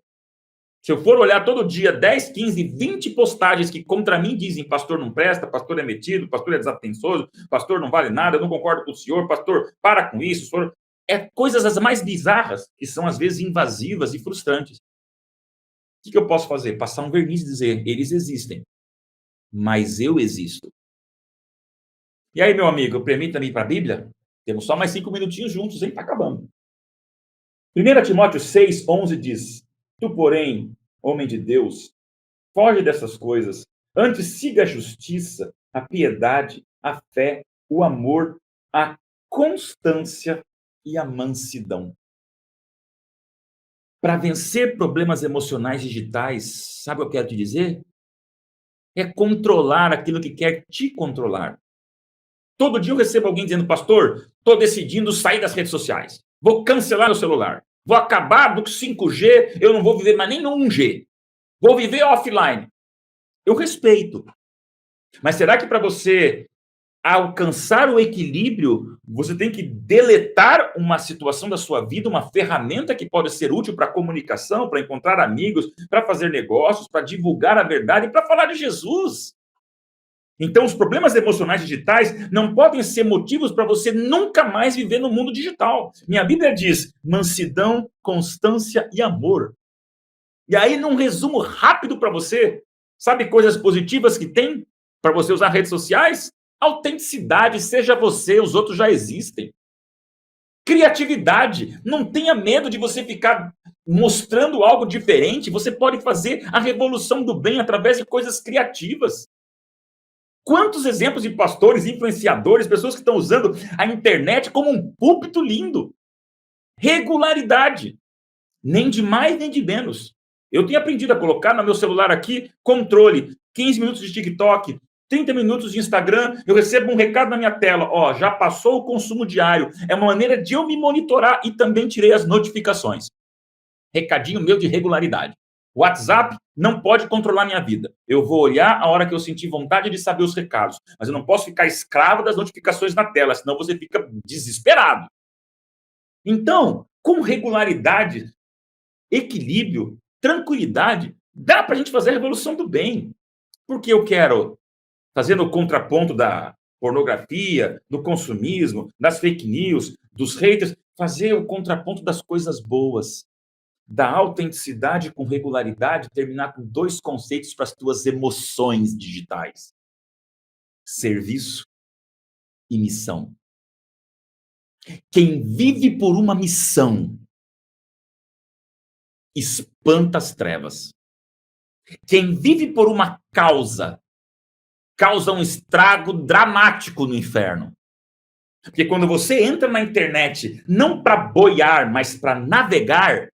Se eu for olhar todo dia 10, 15, 20 postagens que contra mim dizem pastor não presta, pastor é metido, pastor é desatençoso, pastor não vale nada, eu não concordo com o senhor, pastor, para com isso, senhor... É coisas as mais bizarras que são às vezes invasivas e frustrantes. O que eu posso fazer? Passar um verniz e dizer, eles existem, mas eu existo. E aí, meu amigo, permita-me ir para a Bíblia? Temos só mais 5 minutinhos juntos, hein? Está acabando. 1 Timóteo 6:11 diz, tu, porém, homem de Deus, foge dessas coisas. Antes siga a justiça, a piedade, a fé, o amor, a constância e a mansidão. Para vencer problemas emocionais digitais, sabe o que eu quero te dizer? É controlar aquilo que quer te controlar. Todo dia eu recebo alguém dizendo, pastor, estou decidindo sair das redes sociais. Vou cancelar o celular. Vou acabar do 5G, eu não vou viver mais nem no 1G. Vou viver offline. Eu respeito. Mas será que para você alcançar o equilíbrio, você tem que deletar uma situação da sua vida, uma ferramenta que pode ser útil para comunicação, para encontrar amigos, para fazer negócios, para divulgar a verdade, para falar de Jesus? Então, os problemas emocionais digitais não podem ser motivos para você nunca mais viver no mundo digital. Minha Bíblia diz mansidão, constância e amor. E aí, num resumo rápido para você, sabe coisas positivas que tem para você usar redes sociais? Autenticidade, seja você, os outros já existem. Criatividade, não tenha medo de você ficar mostrando algo diferente, você pode fazer a revolução do bem através de coisas criativas. Quantos exemplos de pastores, influenciadores, pessoas que estão usando a internet como um púlpito lindo? Regularidade, nem de mais nem de menos. Eu tenho aprendido a colocar no meu celular aqui controle, 15 minutos de TikTok, 30 minutos de Instagram, eu recebo um recado na minha tela, ó, já passou o consumo diário. É uma maneira de eu me monitorar e também tirei as notificações. Recadinho meu de regularidade. O WhatsApp não pode controlar minha vida. Eu vou olhar a hora que eu sentir vontade de saber os recados, mas eu não posso ficar escravo das notificações na tela, senão você fica desesperado. Então, com regularidade, equilíbrio, tranquilidade, dá para a gente fazer a revolução do bem. Porque eu quero, fazendo o contraponto da pornografia, do consumismo, das fake news, dos haters, fazer o contraponto das coisas boas, da autenticidade com regularidade, terminar com 2 conceitos para as tuas emoções digitais: serviço e missão. Quem vive por uma missão espanta as trevas. Quem vive por uma causa causa um estrago dramático no inferno. Porque quando você entra na internet não para boiar, mas para navegar,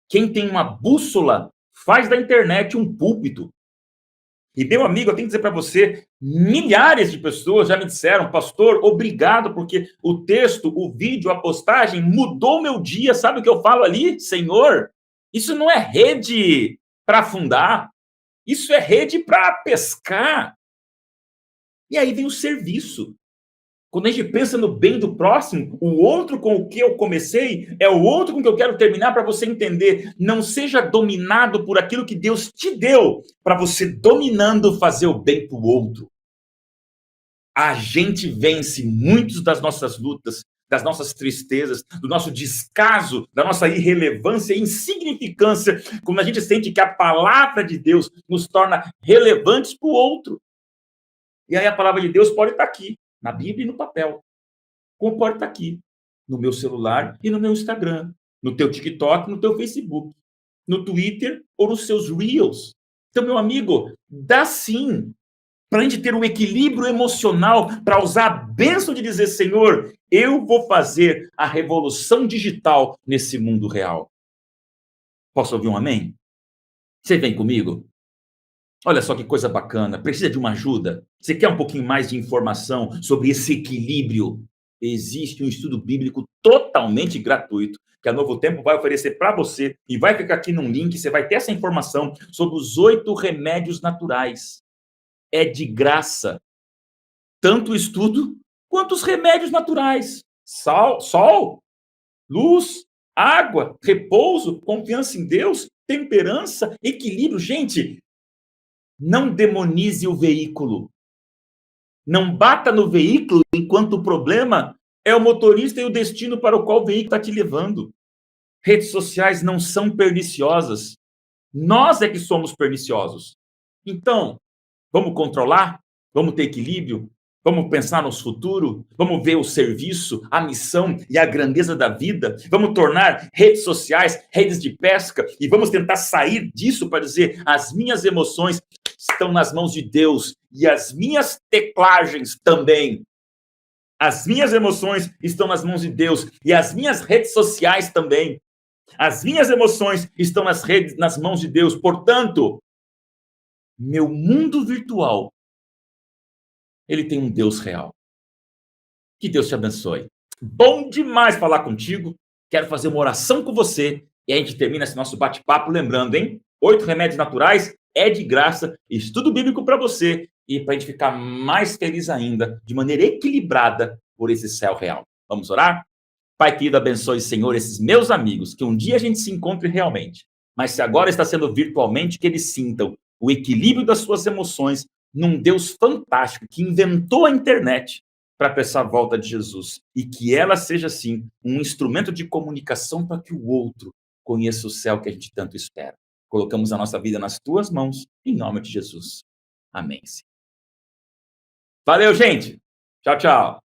quem tem uma bússola faz da internet um púlpito. E, meu amigo, eu tenho que dizer para você, milhares de pessoas já me disseram, pastor, obrigado, porque o texto, o vídeo, a postagem mudou meu dia. Sabe o que eu falo ali? Senhor, isso não é rede para afundar, isso é rede para pescar. E aí vem o serviço. Quando a gente pensa no bem do próximo, o outro com o que eu comecei é o outro com o que eu quero terminar, para você entender. Não seja dominado por aquilo que Deus te deu, para você, dominando, fazer o bem para o outro. A gente vence muitas das nossas lutas, das nossas tristezas, do nosso descaso, da nossa irrelevância e insignificância, quando a gente sente que a palavra de Deus nos torna relevantes para o outro. E aí a palavra de Deus pode estar aqui, na Bíblia e no papel. Como pode estar aqui, no meu celular e no meu Instagram, no teu TikTok, no teu Facebook, no Twitter ou nos seus Reels. Então, meu amigo, dá sim para a gente ter um equilíbrio emocional, para usar a bênção de dizer, Senhor, eu vou fazer a revolução digital nesse mundo real. Posso ouvir um amém? Você vem comigo? Olha só que coisa bacana. Precisa de uma ajuda? Você quer um pouquinho mais de informação sobre esse equilíbrio? Existe um estudo bíblico totalmente gratuito que a Novo Tempo vai oferecer para você e vai ficar aqui num link. Você vai ter essa informação sobre os 8 remédios naturais. é de graça. Tanto o estudo quanto os remédios naturais. Sol, luz, água, repouso, confiança em Deus, temperança, equilíbrio. Gente, não demonize o veículo. Não bata no veículo enquanto o problema é o motorista e o destino para o qual o veículo está te levando. Redes sociais não são perniciosas. Nós é que somos perniciosos. Então, vamos controlar? Vamos ter equilíbrio? Vamos pensar no futuro? Vamos ver o serviço, a missão e a grandeza da vida? Vamos tornar redes sociais redes de pesca e vamos tentar sair disso para dizer: as minhas emoções estão nas mãos de Deus e as minhas teclagens também. As minhas emoções estão nas mãos de Deus e as minhas redes sociais também. As minhas emoções estão nas mãos de Deus. Portanto, meu mundo virtual, ele tem um Deus real. Que Deus te abençoe. Bom demais falar contigo. Quero fazer uma oração com você e a gente termina esse nosso bate-papo lembrando, hein? 8 remédios naturais é de graça, estudo bíblico para você e para a gente ficar mais feliz ainda, de maneira equilibrada por esse céu real. Vamos orar? Pai querido, abençoe, Senhor, esses meus amigos, que um dia a gente se encontre realmente, mas se agora está sendo virtualmente, que eles sintam o equilíbrio das suas emoções num Deus fantástico que inventou a internet para pensar a volta de Jesus e que ela seja, sim, um instrumento de comunicação para que o outro conheça o céu que a gente tanto espera. Colocamos a nossa vida nas tuas mãos, em nome de Jesus. Amém. Valeu, gente. Tchau, tchau.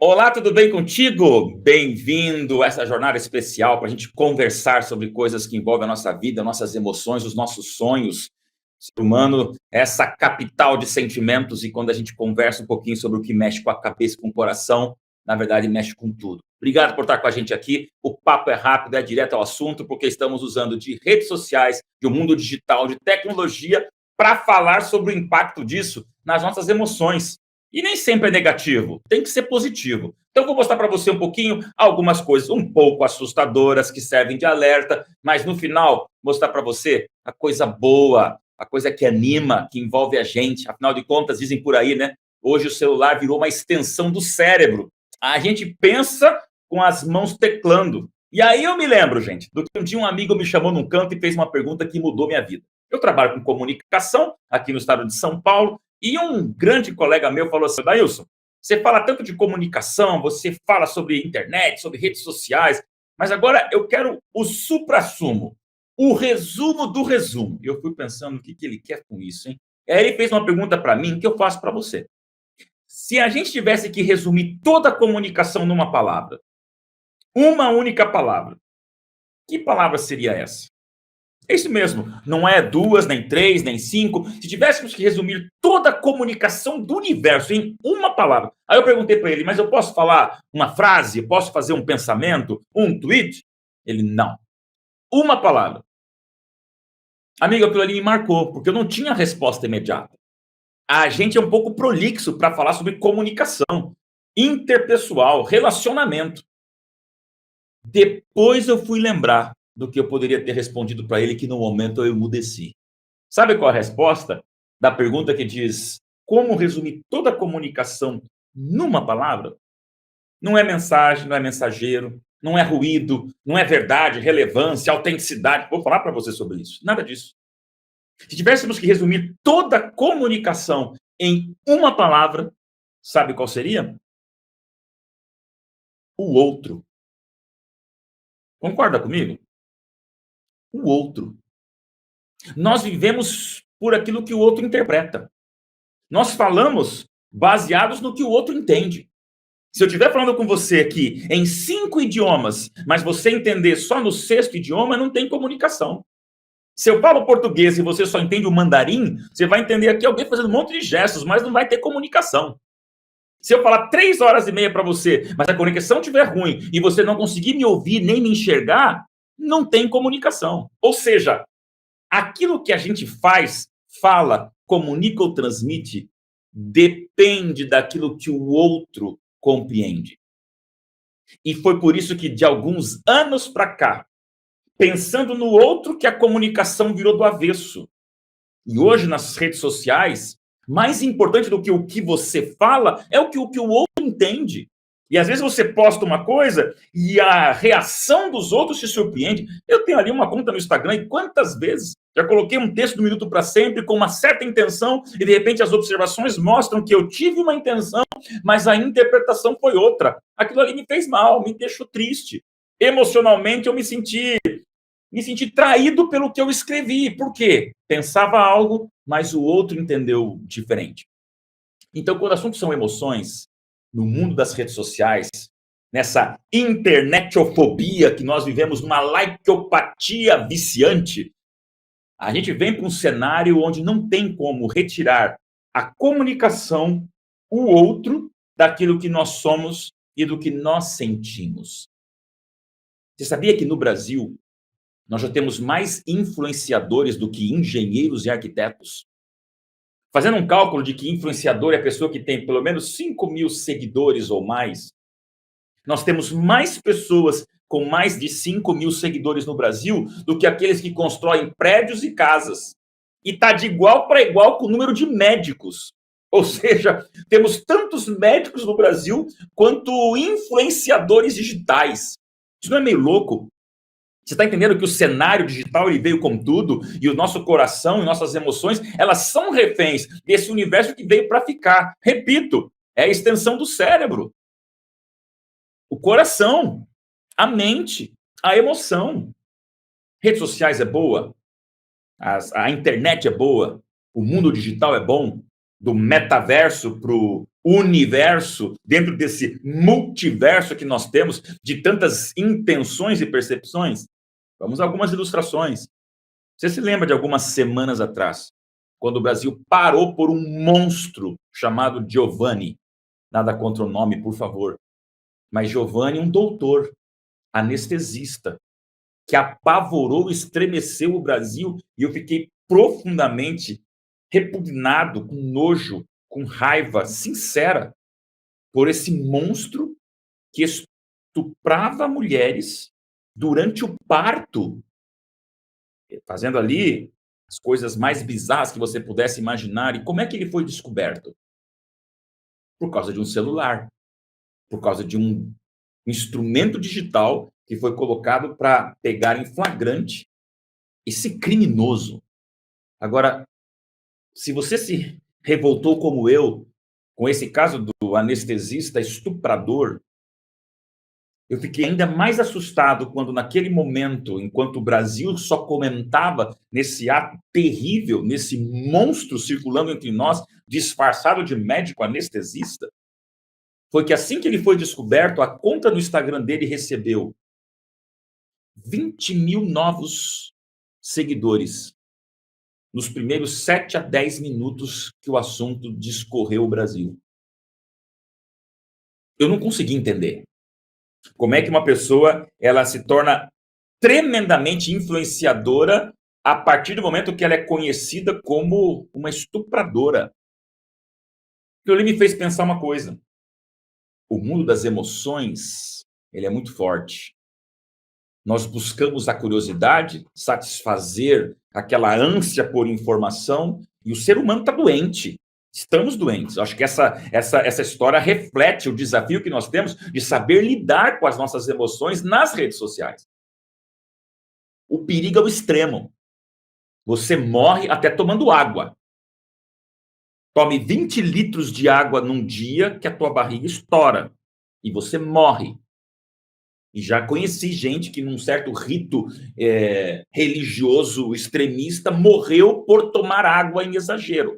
Olá, tudo bem contigo? Bem-vindo a essa jornada especial para a gente conversar sobre coisas que envolvem a nossa vida, nossas emoções, os nossos sonhos. O ser humano é essa capital de sentimentos e quando a gente conversa um pouquinho sobre o que mexe com a cabeça e com o coração, na verdade mexe com tudo. Obrigado por estar com a gente aqui. O papo é rápido, é direto ao assunto, porque estamos usando de redes sociais, de um mundo digital, de tecnologia, para falar sobre o impacto disso nas nossas emoções. E nem sempre é negativo, tem que ser positivo. Então, eu vou mostrar para você um pouquinho algumas coisas um pouco assustadoras que servem de alerta, mas no final, mostrar para você a coisa boa, a coisa que anima, que envolve a gente. Afinal de contas, dizem por aí, né? Hoje o celular virou uma extensão do cérebro. A gente pensa com as mãos teclando. E aí eu me lembro, gente, do que um dia um amigo me chamou num canto e fez uma pergunta que mudou minha vida. Eu trabalho com comunicação aqui no estado de São Paulo e um grande colega meu falou assim: Dailson, você fala tanto de comunicação, você fala sobre internet, sobre redes sociais, mas agora eu quero o suprassumo, o resumo do resumo. E eu fui pensando o que ele quer com isso, hein? Aí ele fez uma pergunta para mim que eu faço para você. Se a gente tivesse que resumir toda a comunicação numa palavra, uma única palavra, que palavra seria essa? É isso mesmo, não é duas, nem três, nem cinco. Se tivéssemos que resumir toda a comunicação do universo em uma palavra. Aí eu perguntei para ele, mas eu posso falar uma frase? Posso fazer um pensamento? Um tweet? Ele, não. Uma palavra. Amigo, aquilo ali me marcou, porque eu não tinha resposta imediata. A gente é um pouco prolixo para falar sobre comunicação interpessoal, relacionamento. Depois eu fui lembrar do que eu poderia ter respondido para ele, que no momento eu emudeci. Sabe qual é a resposta da pergunta que diz como resumir toda a comunicação numa palavra? Não é mensagem, não é mensageiro, não é ruído, não é verdade, relevância, autenticidade. Vou falar para você sobre isso. Nada disso. Se tivéssemos que resumir toda a comunicação em uma palavra, sabe qual seria? O outro. Concorda comigo? O outro. Nós vivemos por aquilo que o outro interpreta. Nós falamos baseados no que o outro entende. Se eu estiver falando com você aqui em 5 idiomas, mas você entender só no sexto idioma, não tem comunicação. Se eu falo português e você só entende o mandarim, você vai entender aqui alguém fazendo um monte de gestos, mas não vai ter comunicação. Se eu falar 3 horas e meia para você, mas a conexão estiver ruim e você não conseguir me ouvir nem me enxergar, não tem comunicação. Ou seja, aquilo que a gente faz, fala, comunica ou transmite, depende daquilo que o outro compreende. E foi por isso que, de alguns anos para cá, pensando no outro, que a comunicação virou do avesso. E hoje, nas redes sociais, mais importante do que o que você fala é o que o outro entende. E às vezes você posta uma coisa e a reação dos outros te surpreende. Eu tenho ali uma conta no Instagram e quantas vezes já coloquei um texto do Minuto para Sempre com uma certa intenção e de repente as observações mostram que eu tive uma intenção, mas a interpretação foi outra. Aquilo ali me fez mal, me deixou triste. Emocionalmente eu me senti traído pelo que eu escrevi. Por quê? Pensava algo, mas o outro entendeu diferente. Então, quando o assunto são emoções, no mundo das redes sociais, nessa internetofobia que nós vivemos, numa likeopatia viciante, a gente vem para um cenário onde não tem como retirar a comunicação, o outro, daquilo que nós somos e do que nós sentimos. Você sabia que no Brasil nós já temos mais influenciadores do que engenheiros e arquitetos? Fazendo um cálculo de que influenciador é a pessoa que tem pelo menos 5.000 seguidores ou mais, nós temos mais pessoas com mais de 5.000 seguidores no Brasil do que aqueles que constroem prédios e casas. E está de igual para igual com o número de médicos. Ou seja, temos tantos médicos no Brasil quanto influenciadores digitais. Isso não é meio louco? Você está entendendo que o cenário digital ele veio com tudo e o nosso coração e nossas emoções, elas são reféns desse universo que veio para ficar. Repito, é a extensão do cérebro. O coração, a mente, a emoção. Redes sociais é boa, a internet é boa, o mundo digital é bom, do metaverso para o universo, dentro desse multiverso que nós temos, de tantas intenções e percepções? Vamos a algumas ilustrações. Você se lembra de algumas semanas atrás, quando o Brasil parou por um monstro chamado Giovanni? Nada contra o nome, por favor. Mas Giovanni, um doutor, anestesista, que apavorou, estremeceu o Brasil, e eu fiquei profundamente repugnado, com nojo, com raiva sincera, por esse monstro que estuprava mulheres durante o parto, fazendo ali as coisas mais bizarras que você pudesse imaginar. E como é que ele foi descoberto? Por causa de um celular, por causa de um instrumento digital que foi colocado para pegar em flagrante esse criminoso. Agora, se você se revoltou como eu com esse caso do anestesista estuprador, eu fiquei ainda mais assustado quando, naquele momento, enquanto o Brasil só comentava nesse ato terrível, nesse monstro circulando entre nós, disfarçado de médico anestesista, foi que, assim que ele foi descoberto, a conta no Instagram dele recebeu 20 mil novos seguidores nos primeiros 7 a 10 minutos que o assunto discorreu o Brasil. Eu não consegui entender como é que uma pessoa ela se torna tremendamente influenciadora a partir do momento que ela é conhecida como uma estupradora. Aquilo ali me fez pensar uma coisa: o mundo das emoções, ele é muito forte. Nós buscamos a curiosidade, satisfazer aquela ânsia por informação, e o ser humano está doente. Estamos doentes. Acho que essa história reflete o desafio que nós temos de saber lidar com as nossas emoções nas redes sociais. O perigo é o extremo. Você morre até tomando água. Tome 20 litros de água num dia que a tua barriga estoura e você morre. E já conheci gente que, num certo rito religioso extremista, morreu por tomar água em exagero.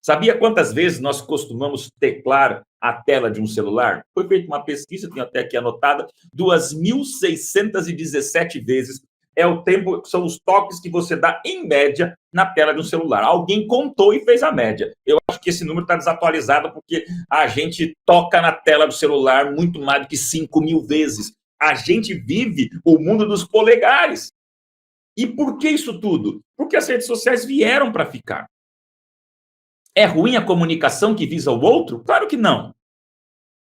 Sabia quantas vezes nós costumamos teclar a tela de um celular? Foi feita uma pesquisa, tenho até aqui anotada, 2.617 vezes é o tempo, são os toques que você dá, em média, na tela de um celular. Alguém contou e fez a média. Eu acho que esse número está desatualizado, porque a gente toca na tela do celular muito mais do que 5.000 vezes. A gente vive o mundo dos polegares. E por que isso tudo? Porque as redes sociais vieram para ficar. É ruim a comunicação que visa o outro? Claro que não.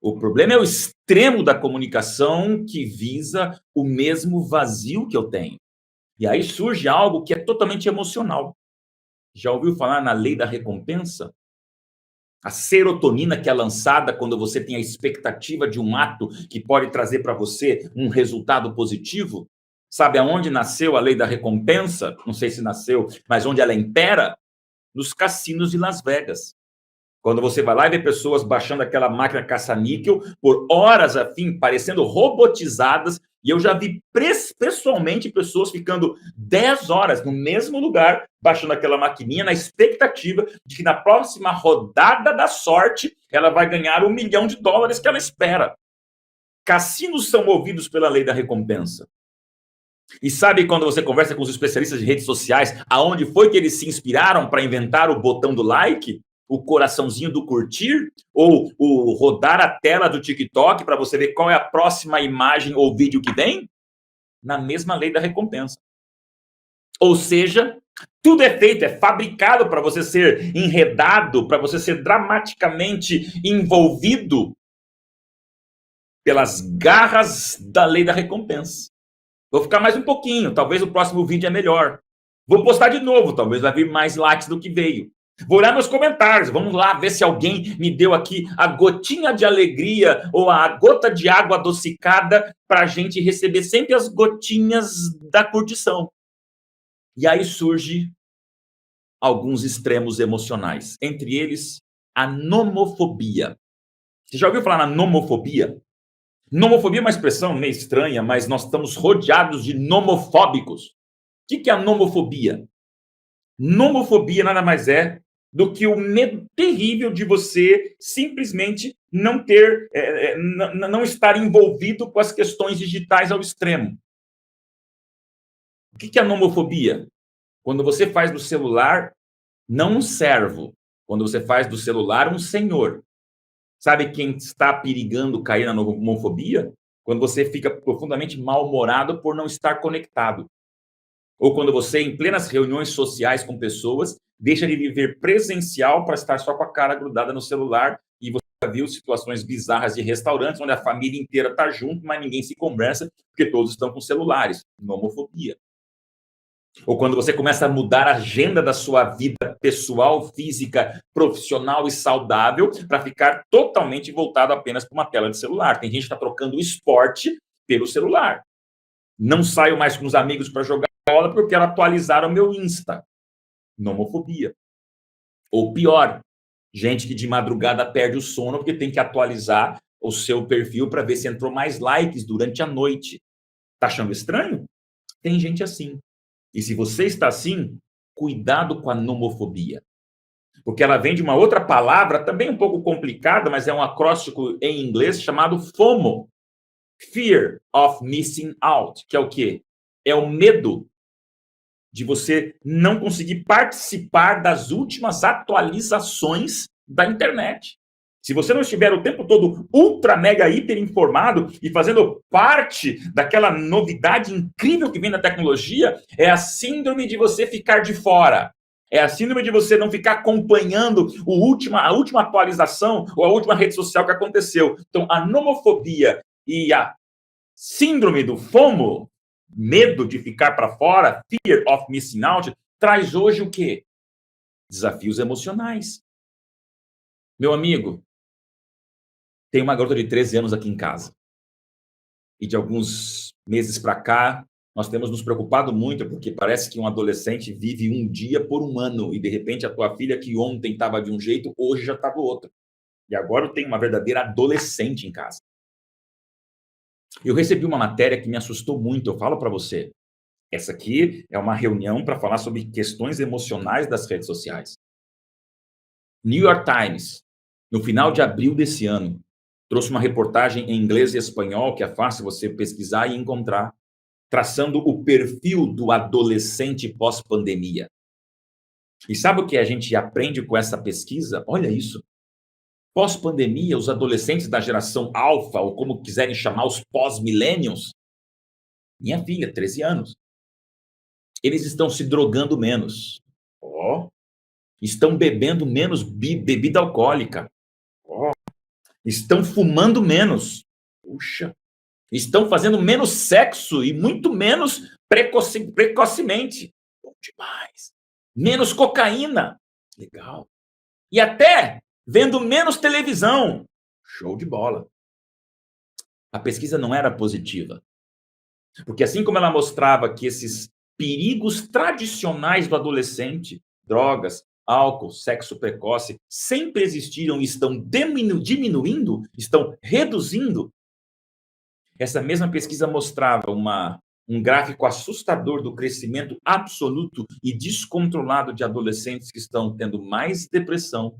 O problema é o extremo da comunicação que visa o mesmo vazio que eu tenho. E aí surge algo que é totalmente emocional. Já ouviu falar na lei da recompensa? A serotonina que é lançada quando você tem a expectativa de um ato que pode trazer para você um resultado positivo. Sabe aonde nasceu a lei da recompensa? Não sei se nasceu, mas onde ela impera? Nos cassinos de Las Vegas. Quando você vai lá e vê pessoas baixando aquela máquina caça-níquel por horas a fim, parecendo robotizadas, e eu já vi pessoalmente pessoas ficando 10 horas no mesmo lugar, baixando aquela maquininha, na expectativa de que na próxima rodada da sorte ela vai ganhar $1 milhão que ela espera. Cassinos são movidos pela lei da recompensa. E sabe, quando você conversa com os especialistas de redes sociais, aonde foi que eles se inspiraram para inventar o botão do like, o coraçãozinho do curtir, ou o rodar a tela do TikTok para você ver qual é a próxima imagem ou vídeo que vem? Na mesma lei da recompensa. Ou seja, tudo é feito, é fabricado para você ser enredado, para você ser dramaticamente envolvido pelas garras da lei da recompensa. Vou ficar mais um pouquinho, talvez o próximo vídeo é melhor. Vou postar de novo, talvez vai vir mais likes do que veio. Vou olhar meus comentários, vamos lá ver se alguém me deu aqui a gotinha de alegria ou a gota de água adocicada para a gente receber sempre as gotinhas da curtição. E aí surge alguns extremos emocionais, entre eles a nomofobia. Você já ouviu falar na nomofobia? Nomofobia é uma expressão meio estranha, mas nós estamos rodeados de nomofóbicos. O que é a nomofobia? Nomofobia nada mais é do que o medo terrível de você simplesmente não ter, não estar envolvido com as questões digitais ao extremo. O que é a nomofobia? Quando você faz do celular não um servo, quando você faz do celular um senhor. Sabe quem está perigando cair na nomofobia? Quando você fica profundamente mal-humorado por não estar conectado. Ou quando você, em plenas reuniões sociais com pessoas, deixa de viver presencial para estar só com a cara grudada no celular e você já viu situações bizarras de restaurantes onde a família inteira está junto, mas ninguém se conversa porque todos estão com celulares. Nomofobia. Ou quando você começa a mudar a agenda da sua vida pessoal, física, profissional e saudável para ficar totalmente voltado apenas para uma tela de celular. Tem gente que está trocando o esporte pelo celular. Não saio mais com os amigos para jogar bola porque eu quero atualizar o meu Insta. Nomofobia. Ou pior, gente que de madrugada perde o sono porque tem que atualizar o seu perfil para ver se entrou mais likes durante a noite. Tá achando estranho? Tem gente assim. E se você está assim, cuidado com a nomofobia. Porque ela vem de uma outra palavra, também um pouco complicada, mas é um acróstico em inglês chamado FOMO. Fear of Missing Out, que é o quê? É o medo de você não conseguir participar das últimas atualizações da internet. Se você não estiver o tempo todo ultra, mega, hiper informado e fazendo parte daquela novidade incrível que vem da tecnologia, é a síndrome de você ficar de fora. É a síndrome de você não ficar acompanhando a última atualização ou a última rede social que aconteceu. Então, a nomofobia e a síndrome do FOMO, medo de ficar para fora, fear of missing out, traz hoje o quê? Desafios emocionais. Meu amigo, tem uma garota de 13 anos aqui em casa. E de alguns meses para cá, nós temos nos preocupado muito, porque parece que um adolescente vive um dia por um ano, e de repente a tua filha, que ontem estava de um jeito, hoje já está do outro. E agora eu tenho uma verdadeira adolescente em casa. Eu recebi uma matéria que me assustou muito, eu falo para você. Essa aqui é uma reunião para falar sobre questões emocionais das redes sociais. New York Times, no final de abril desse ano, trouxe uma reportagem em inglês e espanhol, que é fácil você pesquisar e encontrar, traçando o perfil do adolescente pós-pandemia. E sabe o que a gente aprende com essa pesquisa? Olha isso. Pós-pandemia, os adolescentes da geração alfa, ou como quiserem chamar os pós-millennials, minha filha, 13 anos, eles estão se drogando menos. Ó, estão bebendo menos bebida alcoólica. Ó, estão fumando menos. Puxa, estão fazendo menos sexo e muito menos precocemente. Bom demais. Menos cocaína. Legal. E até vendo menos televisão. Show de bola. A pesquisa não era positiva. Porque assim como ela mostrava que esses perigos tradicionais do adolescente, drogas, álcool, sexo precoce, sempre existiram e estão diminuindo, estão reduzindo. Essa mesma pesquisa mostrava um gráfico assustador do crescimento absoluto e descontrolado de adolescentes que estão tendo mais depressão,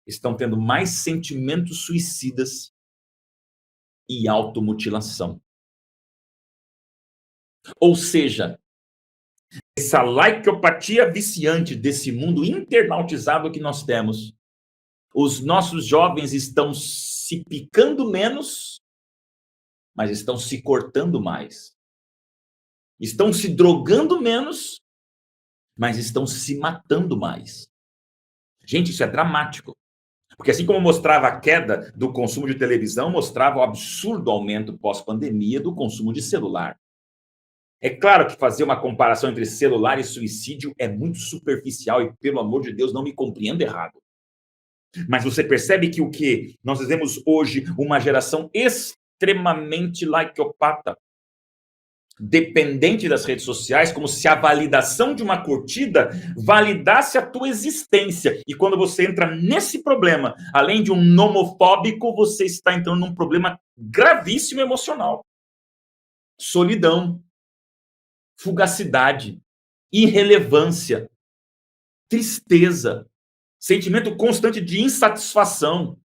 estão tendo mais sentimentos suicidas e automutilação. Ou seja, essa likeopatia viciante desse mundo internautizado que nós temos, os nossos jovens estão se picando menos, mas estão se cortando mais. Estão se drogando menos, mas estão se matando mais. Gente, isso é dramático. Porque assim como mostrava a queda do consumo de televisão, mostrava o absurdo aumento pós-pandemia do consumo de celular. É claro que fazer uma comparação entre celular e suicídio é muito superficial e, pelo amor de Deus, não me compreenda errado. Mas você percebe que o quê? Nós vivemos hoje uma geração extremamente likeopata, dependente das redes sociais, como se a validação de uma curtida validasse a tua existência. E quando você entra nesse problema, além de um nomofóbico, você está entrando num problema gravíssimo emocional. Solidão, fugacidade, irrelevância, tristeza, sentimento constante de insatisfação.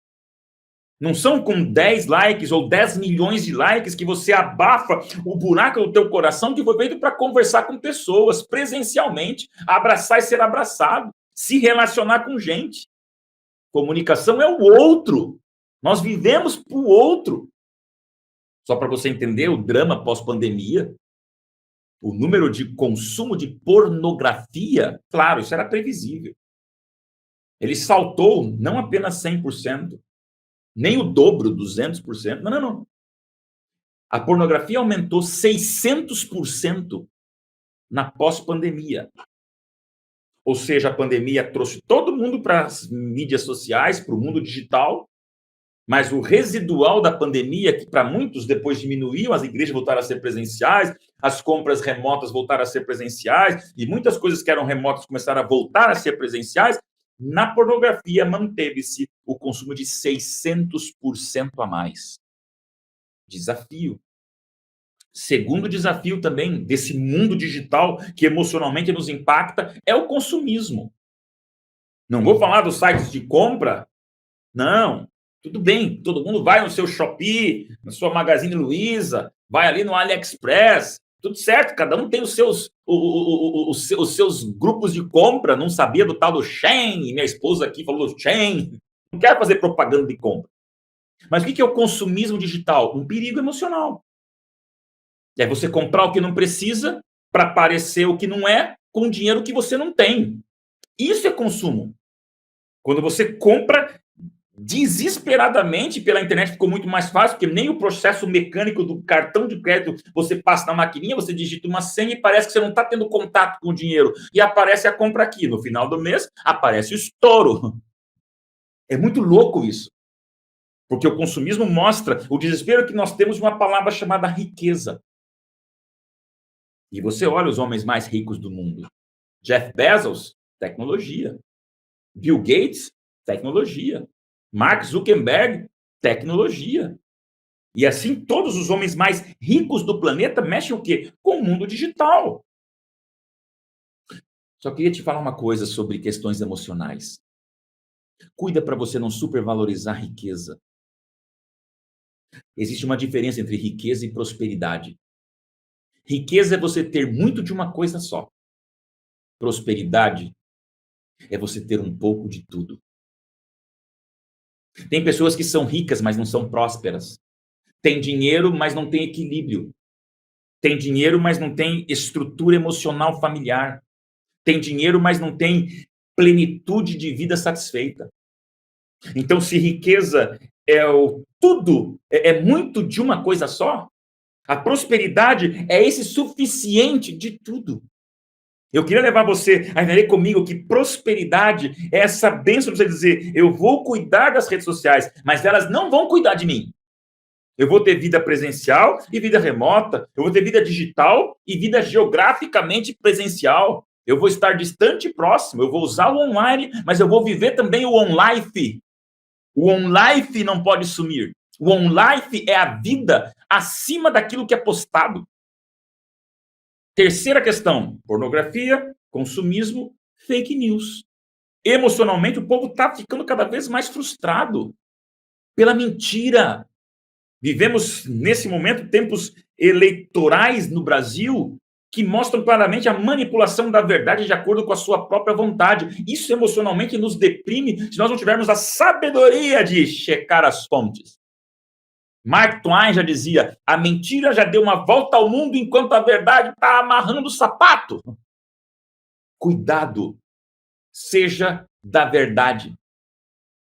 Não são com 10 likes ou 10 milhões de likes que você abafa o buraco do teu coração que foi feito para conversar com pessoas presencialmente, abraçar e ser abraçado, se relacionar com gente. Comunicação é o outro. Nós vivemos para o outro. Só para você entender o drama pós-pandemia, o número de consumo de pornografia, claro, isso era previsível. Ele saltou não apenas 100%, nem o dobro, 200%. Não, não, não. A pornografia aumentou 600% na pós-pandemia. Ou seja, a pandemia trouxe todo mundo para as mídias sociais, para o mundo digital, mas o residual da pandemia, que para muitos depois diminuiu, as igrejas voltaram a ser presenciais, as compras remotas voltaram a ser presenciais, e muitas coisas que eram remotas começaram a voltar a ser presenciais, na pornografia manteve-se o consumo de 600% a mais. Desafio. Segundo desafio também desse mundo digital que emocionalmente nos impacta é o consumismo. Não vou falar dos sites de compra, não. Tudo bem, todo mundo vai no seu Shopee, na sua Magazine Luiza, vai ali no AliExpress, tudo certo, cada um tem os seus grupos de compra, não sabia do tal do Shein, minha esposa aqui falou do Shein, não quero fazer propaganda de compra. Mas o que é o consumismo digital? Um perigo emocional. É você comprar o que não precisa para parecer o que não é com dinheiro que você não tem. Isso é consumo. Quando você compra desesperadamente pela internet, ficou muito mais fácil, porque nem o processo mecânico do cartão de crédito você passa na maquininha, você digita uma senha e parece que você não está tendo contato com o dinheiro. E aparece a compra aqui. No final do mês, aparece o estouro. É muito louco isso. Porque o consumismo mostra o desespero que nós temos de uma palavra chamada riqueza. E você olha os homens mais ricos do mundo. Jeff Bezos, tecnologia. Bill Gates, tecnologia. Mark Zuckerberg, tecnologia. E assim, todos os homens mais ricos do planeta mexem o quê? Com o mundo digital. Só queria te falar uma coisa sobre questões emocionais. Cuida para você não supervalorizar a riqueza. Existe uma diferença entre riqueza e prosperidade. Riqueza é você ter muito de uma coisa só. Prosperidade é você ter um pouco de tudo. Tem pessoas que são ricas, mas não são prósperas. Tem dinheiro, mas não tem equilíbrio. Tem dinheiro, mas não tem estrutura emocional familiar. Tem dinheiro, mas não tem plenitude de vida satisfeita. Então, se riqueza é o tudo, é muito de uma coisa só, a prosperidade é esse suficiente de tudo. Eu queria levar você a entender comigo que prosperidade é essa bênção de você dizer, eu vou cuidar das redes sociais, mas elas não vão cuidar de mim. Eu vou ter vida presencial e vida remota, eu vou ter vida digital e vida geograficamente presencial. Eu vou estar distante e próximo, eu vou usar o online, mas eu vou viver também o on-life. O on-life não pode sumir. O on-life é a vida acima daquilo que é postado. Terceira questão, pornografia, consumismo, fake news. Emocionalmente, o povo está ficando cada vez mais frustrado pela mentira. Vivemos, nesse momento, tempos eleitorais no Brasil que mostram claramente a manipulação da verdade de acordo com a sua própria vontade. Isso emocionalmente nos deprime se nós não tivermos a sabedoria de checar as fontes. Mark Twain já dizia, a mentira já deu uma volta ao mundo enquanto a verdade está amarrando o sapato. Cuidado, seja da verdade.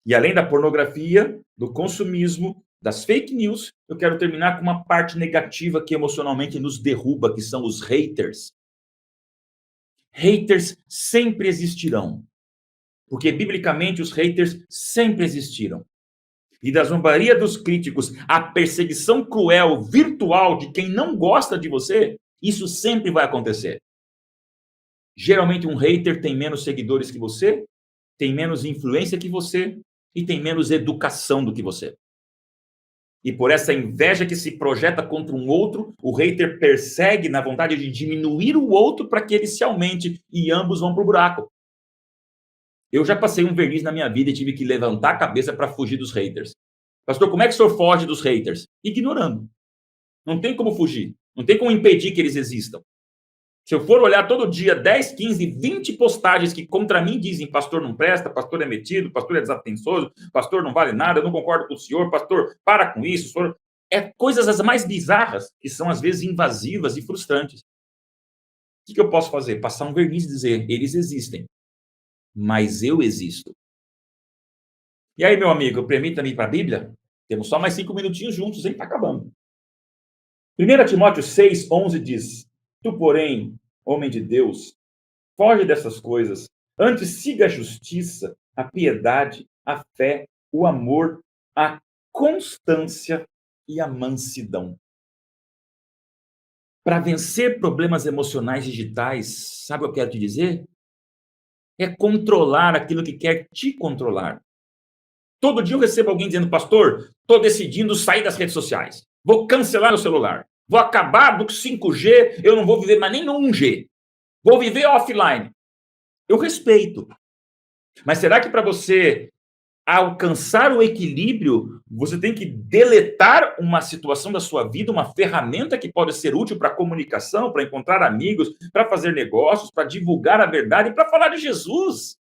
E além da pornografia, do consumismo, das fake news, eu quero terminar com uma parte negativa que emocionalmente nos derruba, que são os haters. Haters sempre existirão, porque biblicamente os haters sempre existiram. E da zombaria dos críticos, a perseguição cruel, virtual de quem não gosta de você, isso sempre vai acontecer. Geralmente um hater tem menos seguidores que você, tem menos influência que você e tem menos educação do que você. E por essa inveja que se projeta contra um outro, o hater persegue na vontade de diminuir o outro para que ele se aumente e ambos vão para o buraco. Eu já passei um verniz na minha vida e tive que levantar a cabeça para fugir dos haters. Pastor, como é que o senhor foge dos haters? Ignorando. Não tem como fugir. Não tem como impedir que eles existam. Se eu for olhar todo dia 10, 15, 20 postagens que contra mim dizem pastor não presta, pastor é metido, pastor é desatençoso, pastor não vale nada, eu não concordo com o senhor, pastor, para com isso, senhor... É coisas as mais bizarras que são às vezes invasivas e frustrantes. O que eu posso fazer? Passar um verniz e dizer, eles existem, mas eu existo. E aí, meu amigo, permita-me ir para a Bíblia? Temos só mais 5 minutinhos juntos, hein? Está acabando. 1 Timóteo 6:11 diz, tu, porém, homem de Deus, foge dessas coisas. Antes siga a justiça, a piedade, a fé, o amor, a constância e a mansidão. Para vencer problemas emocionais digitais, sabe o que eu quero te dizer? É controlar aquilo que quer te controlar. Todo dia eu recebo alguém dizendo, pastor, estou decidindo sair das redes sociais. Vou cancelar o celular. Vou acabar do 5G, eu não vou viver mais nem no 1G. Vou viver offline. Eu respeito. Mas será que para você alcançar o equilíbrio, você tem que deletar uma situação da sua vida, uma ferramenta que pode ser útil para comunicação, para encontrar amigos, para fazer negócios, para divulgar a verdade, para falar de Jesus?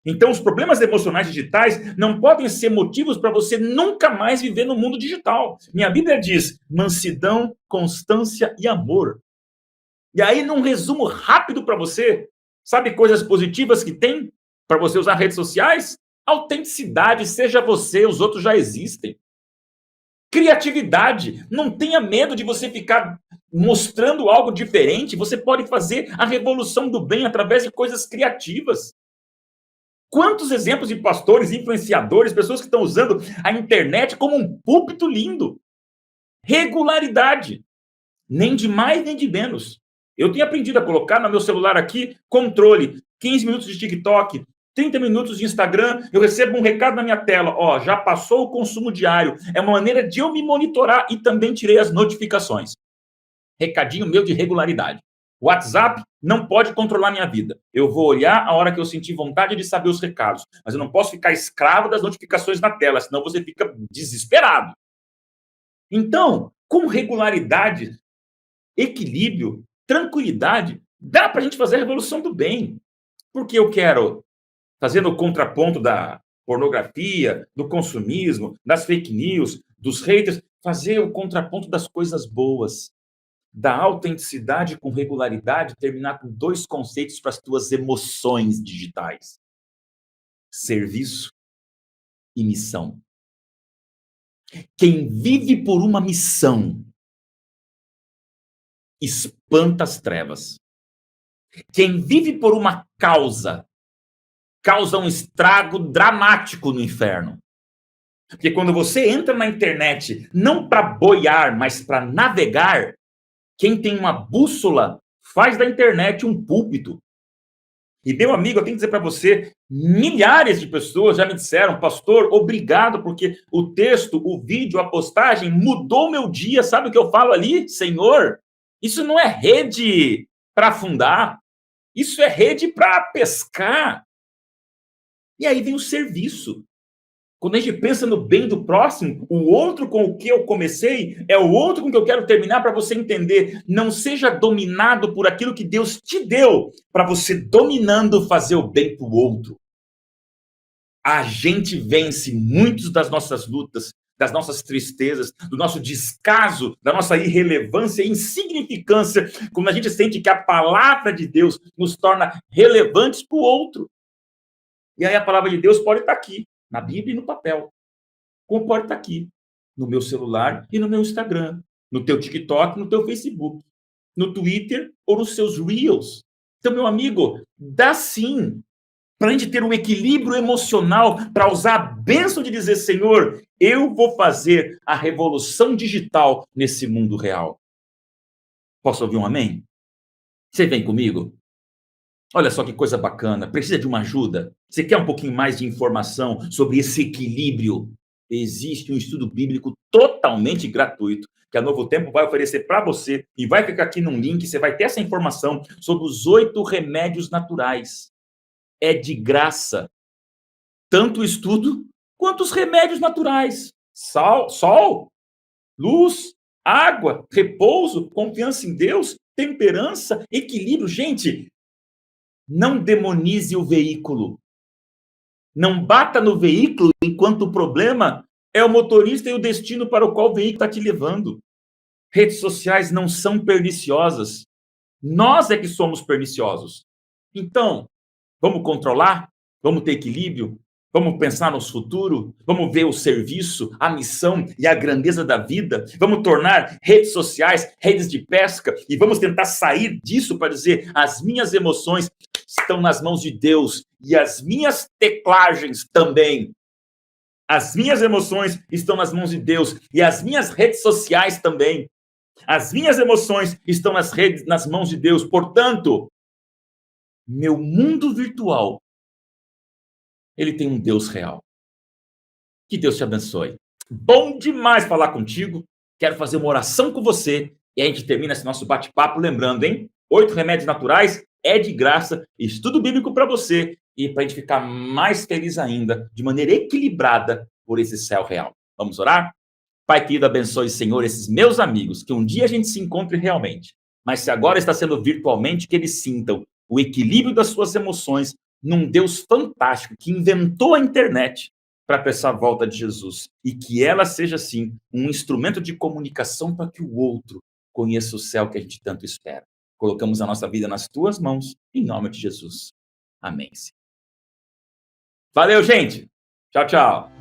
Então, os problemas emocionais digitais não podem ser motivos para você nunca mais viver no mundo digital. Minha Bíblia diz mansidão, constância e amor. E aí, num resumo rápido para você, sabe coisas positivas que tem para você usar redes sociais? Autenticidade, seja você, os outros já existem. Criatividade, não tenha medo de você ficar mostrando algo diferente, você pode fazer a revolução do bem através de coisas criativas. Quantos exemplos de pastores, influenciadores, pessoas que estão usando a internet como um púlpito lindo? Regularidade, nem de mais nem de menos. Eu tenho aprendido a colocar no meu celular aqui controle, 15 minutos de TikTok, 30 minutos de Instagram, eu recebo um recado na minha tela, ó, já passou o consumo diário. É uma maneira de eu me monitorar e também tirei as notificações. Recadinho meu de regularidade. O WhatsApp não pode controlar minha vida. Eu vou olhar a hora que eu sentir vontade de saber os recados, mas eu não posso ficar escravo das notificações na tela, senão você fica desesperado. Então, com regularidade, equilíbrio, tranquilidade, dá para a gente fazer a revolução do bem. Porque eu quero, fazendo o contraponto da pornografia, do consumismo, das fake news, dos haters, fazer o contraponto das coisas boas, da autenticidade com regularidade, terminar com 2 conceitos para as tuas emoções digitais: serviço e missão. Quem vive por uma missão espanta as trevas. Quem vive por uma causa causa um estrago dramático no inferno. Porque quando você entra na internet, não para boiar, mas para navegar, quem tem uma bússola faz da internet um púlpito. E, meu amigo, eu tenho que dizer para você, milhares de pessoas já me disseram, pastor, obrigado, porque o texto, o vídeo, a postagem mudou meu dia. Sabe o que eu falo ali? Senhor, isso não é rede para afundar, isso é rede para pescar. E aí vem o serviço. Quando a gente pensa no bem do próximo, o outro com o que eu comecei é o outro com o que eu quero terminar, para você entender. Não seja dominado por aquilo que Deus te deu, para você, dominando, fazer o bem para o outro. A gente vence muitas das nossas lutas, das nossas tristezas, do nosso descaso, da nossa irrelevância e insignificância, quando a gente sente que a palavra de Deus nos torna relevantes para o outro. E aí a palavra de Deus pode estar aqui, na Bíblia e no papel. Como pode estar aqui, no meu celular e no meu Instagram, no teu TikTok, no teu Facebook, no Twitter ou nos seus Reels. Então, meu amigo, dá sim para a gente ter um equilíbrio emocional, para usar a bênção de dizer, Senhor, eu vou fazer a revolução digital nesse mundo real. Posso ouvir um amém? Você vem comigo? Olha só que coisa bacana. Precisa de uma ajuda? Você quer um pouquinho mais de informação sobre esse equilíbrio? Existe um estudo bíblico totalmente gratuito que a Novo Tempo vai oferecer para você e vai ficar aqui num link. Você vai ter essa informação sobre os 8 remédios naturais. é de graça. Tanto o estudo quanto os remédios naturais. Sol, luz, água, repouso, confiança em Deus, temperança, equilíbrio. Gente, não demonize o veículo. Não bata no veículo enquanto o problema é o motorista e o destino para o qual o veículo está te levando. Redes sociais não são perniciosas. Nós é que somos perniciosos. Então, vamos controlar? Vamos ter equilíbrio? Vamos pensar no futuro? Vamos ver o serviço, a missão e a grandeza da vida? Vamos tornar redes sociais redes de pesca e vamos tentar sair disso para dizer: as minhas emoções estão nas mãos de Deus e as minhas teclagens também. As minhas emoções estão nas mãos de Deus e as minhas redes sociais também. As minhas emoções estão nas mãos de Deus. Portanto, meu mundo virtual, ele tem um Deus real. Que Deus te abençoe. Bom demais falar contigo. Quero fazer uma oração com você e a gente termina esse nosso bate-papo lembrando, hein? 8 remédios naturais é de graça, estudo bíblico para você e para a gente ficar mais feliz ainda, de maneira equilibrada por esse céu real. Vamos orar? Pai querido, abençoe, Senhor, esses meus amigos, que um dia a gente se encontre realmente, mas se agora está sendo virtualmente, que eles sintam o equilíbrio das suas emoções num Deus fantástico que inventou a internet para essa volta de Jesus e que ela seja, sim, um instrumento de comunicação para que o outro conheça o céu que a gente tanto espera. Colocamos a nossa vida nas tuas mãos, em nome de Jesus. Amém. Valeu, gente. Tchau, tchau.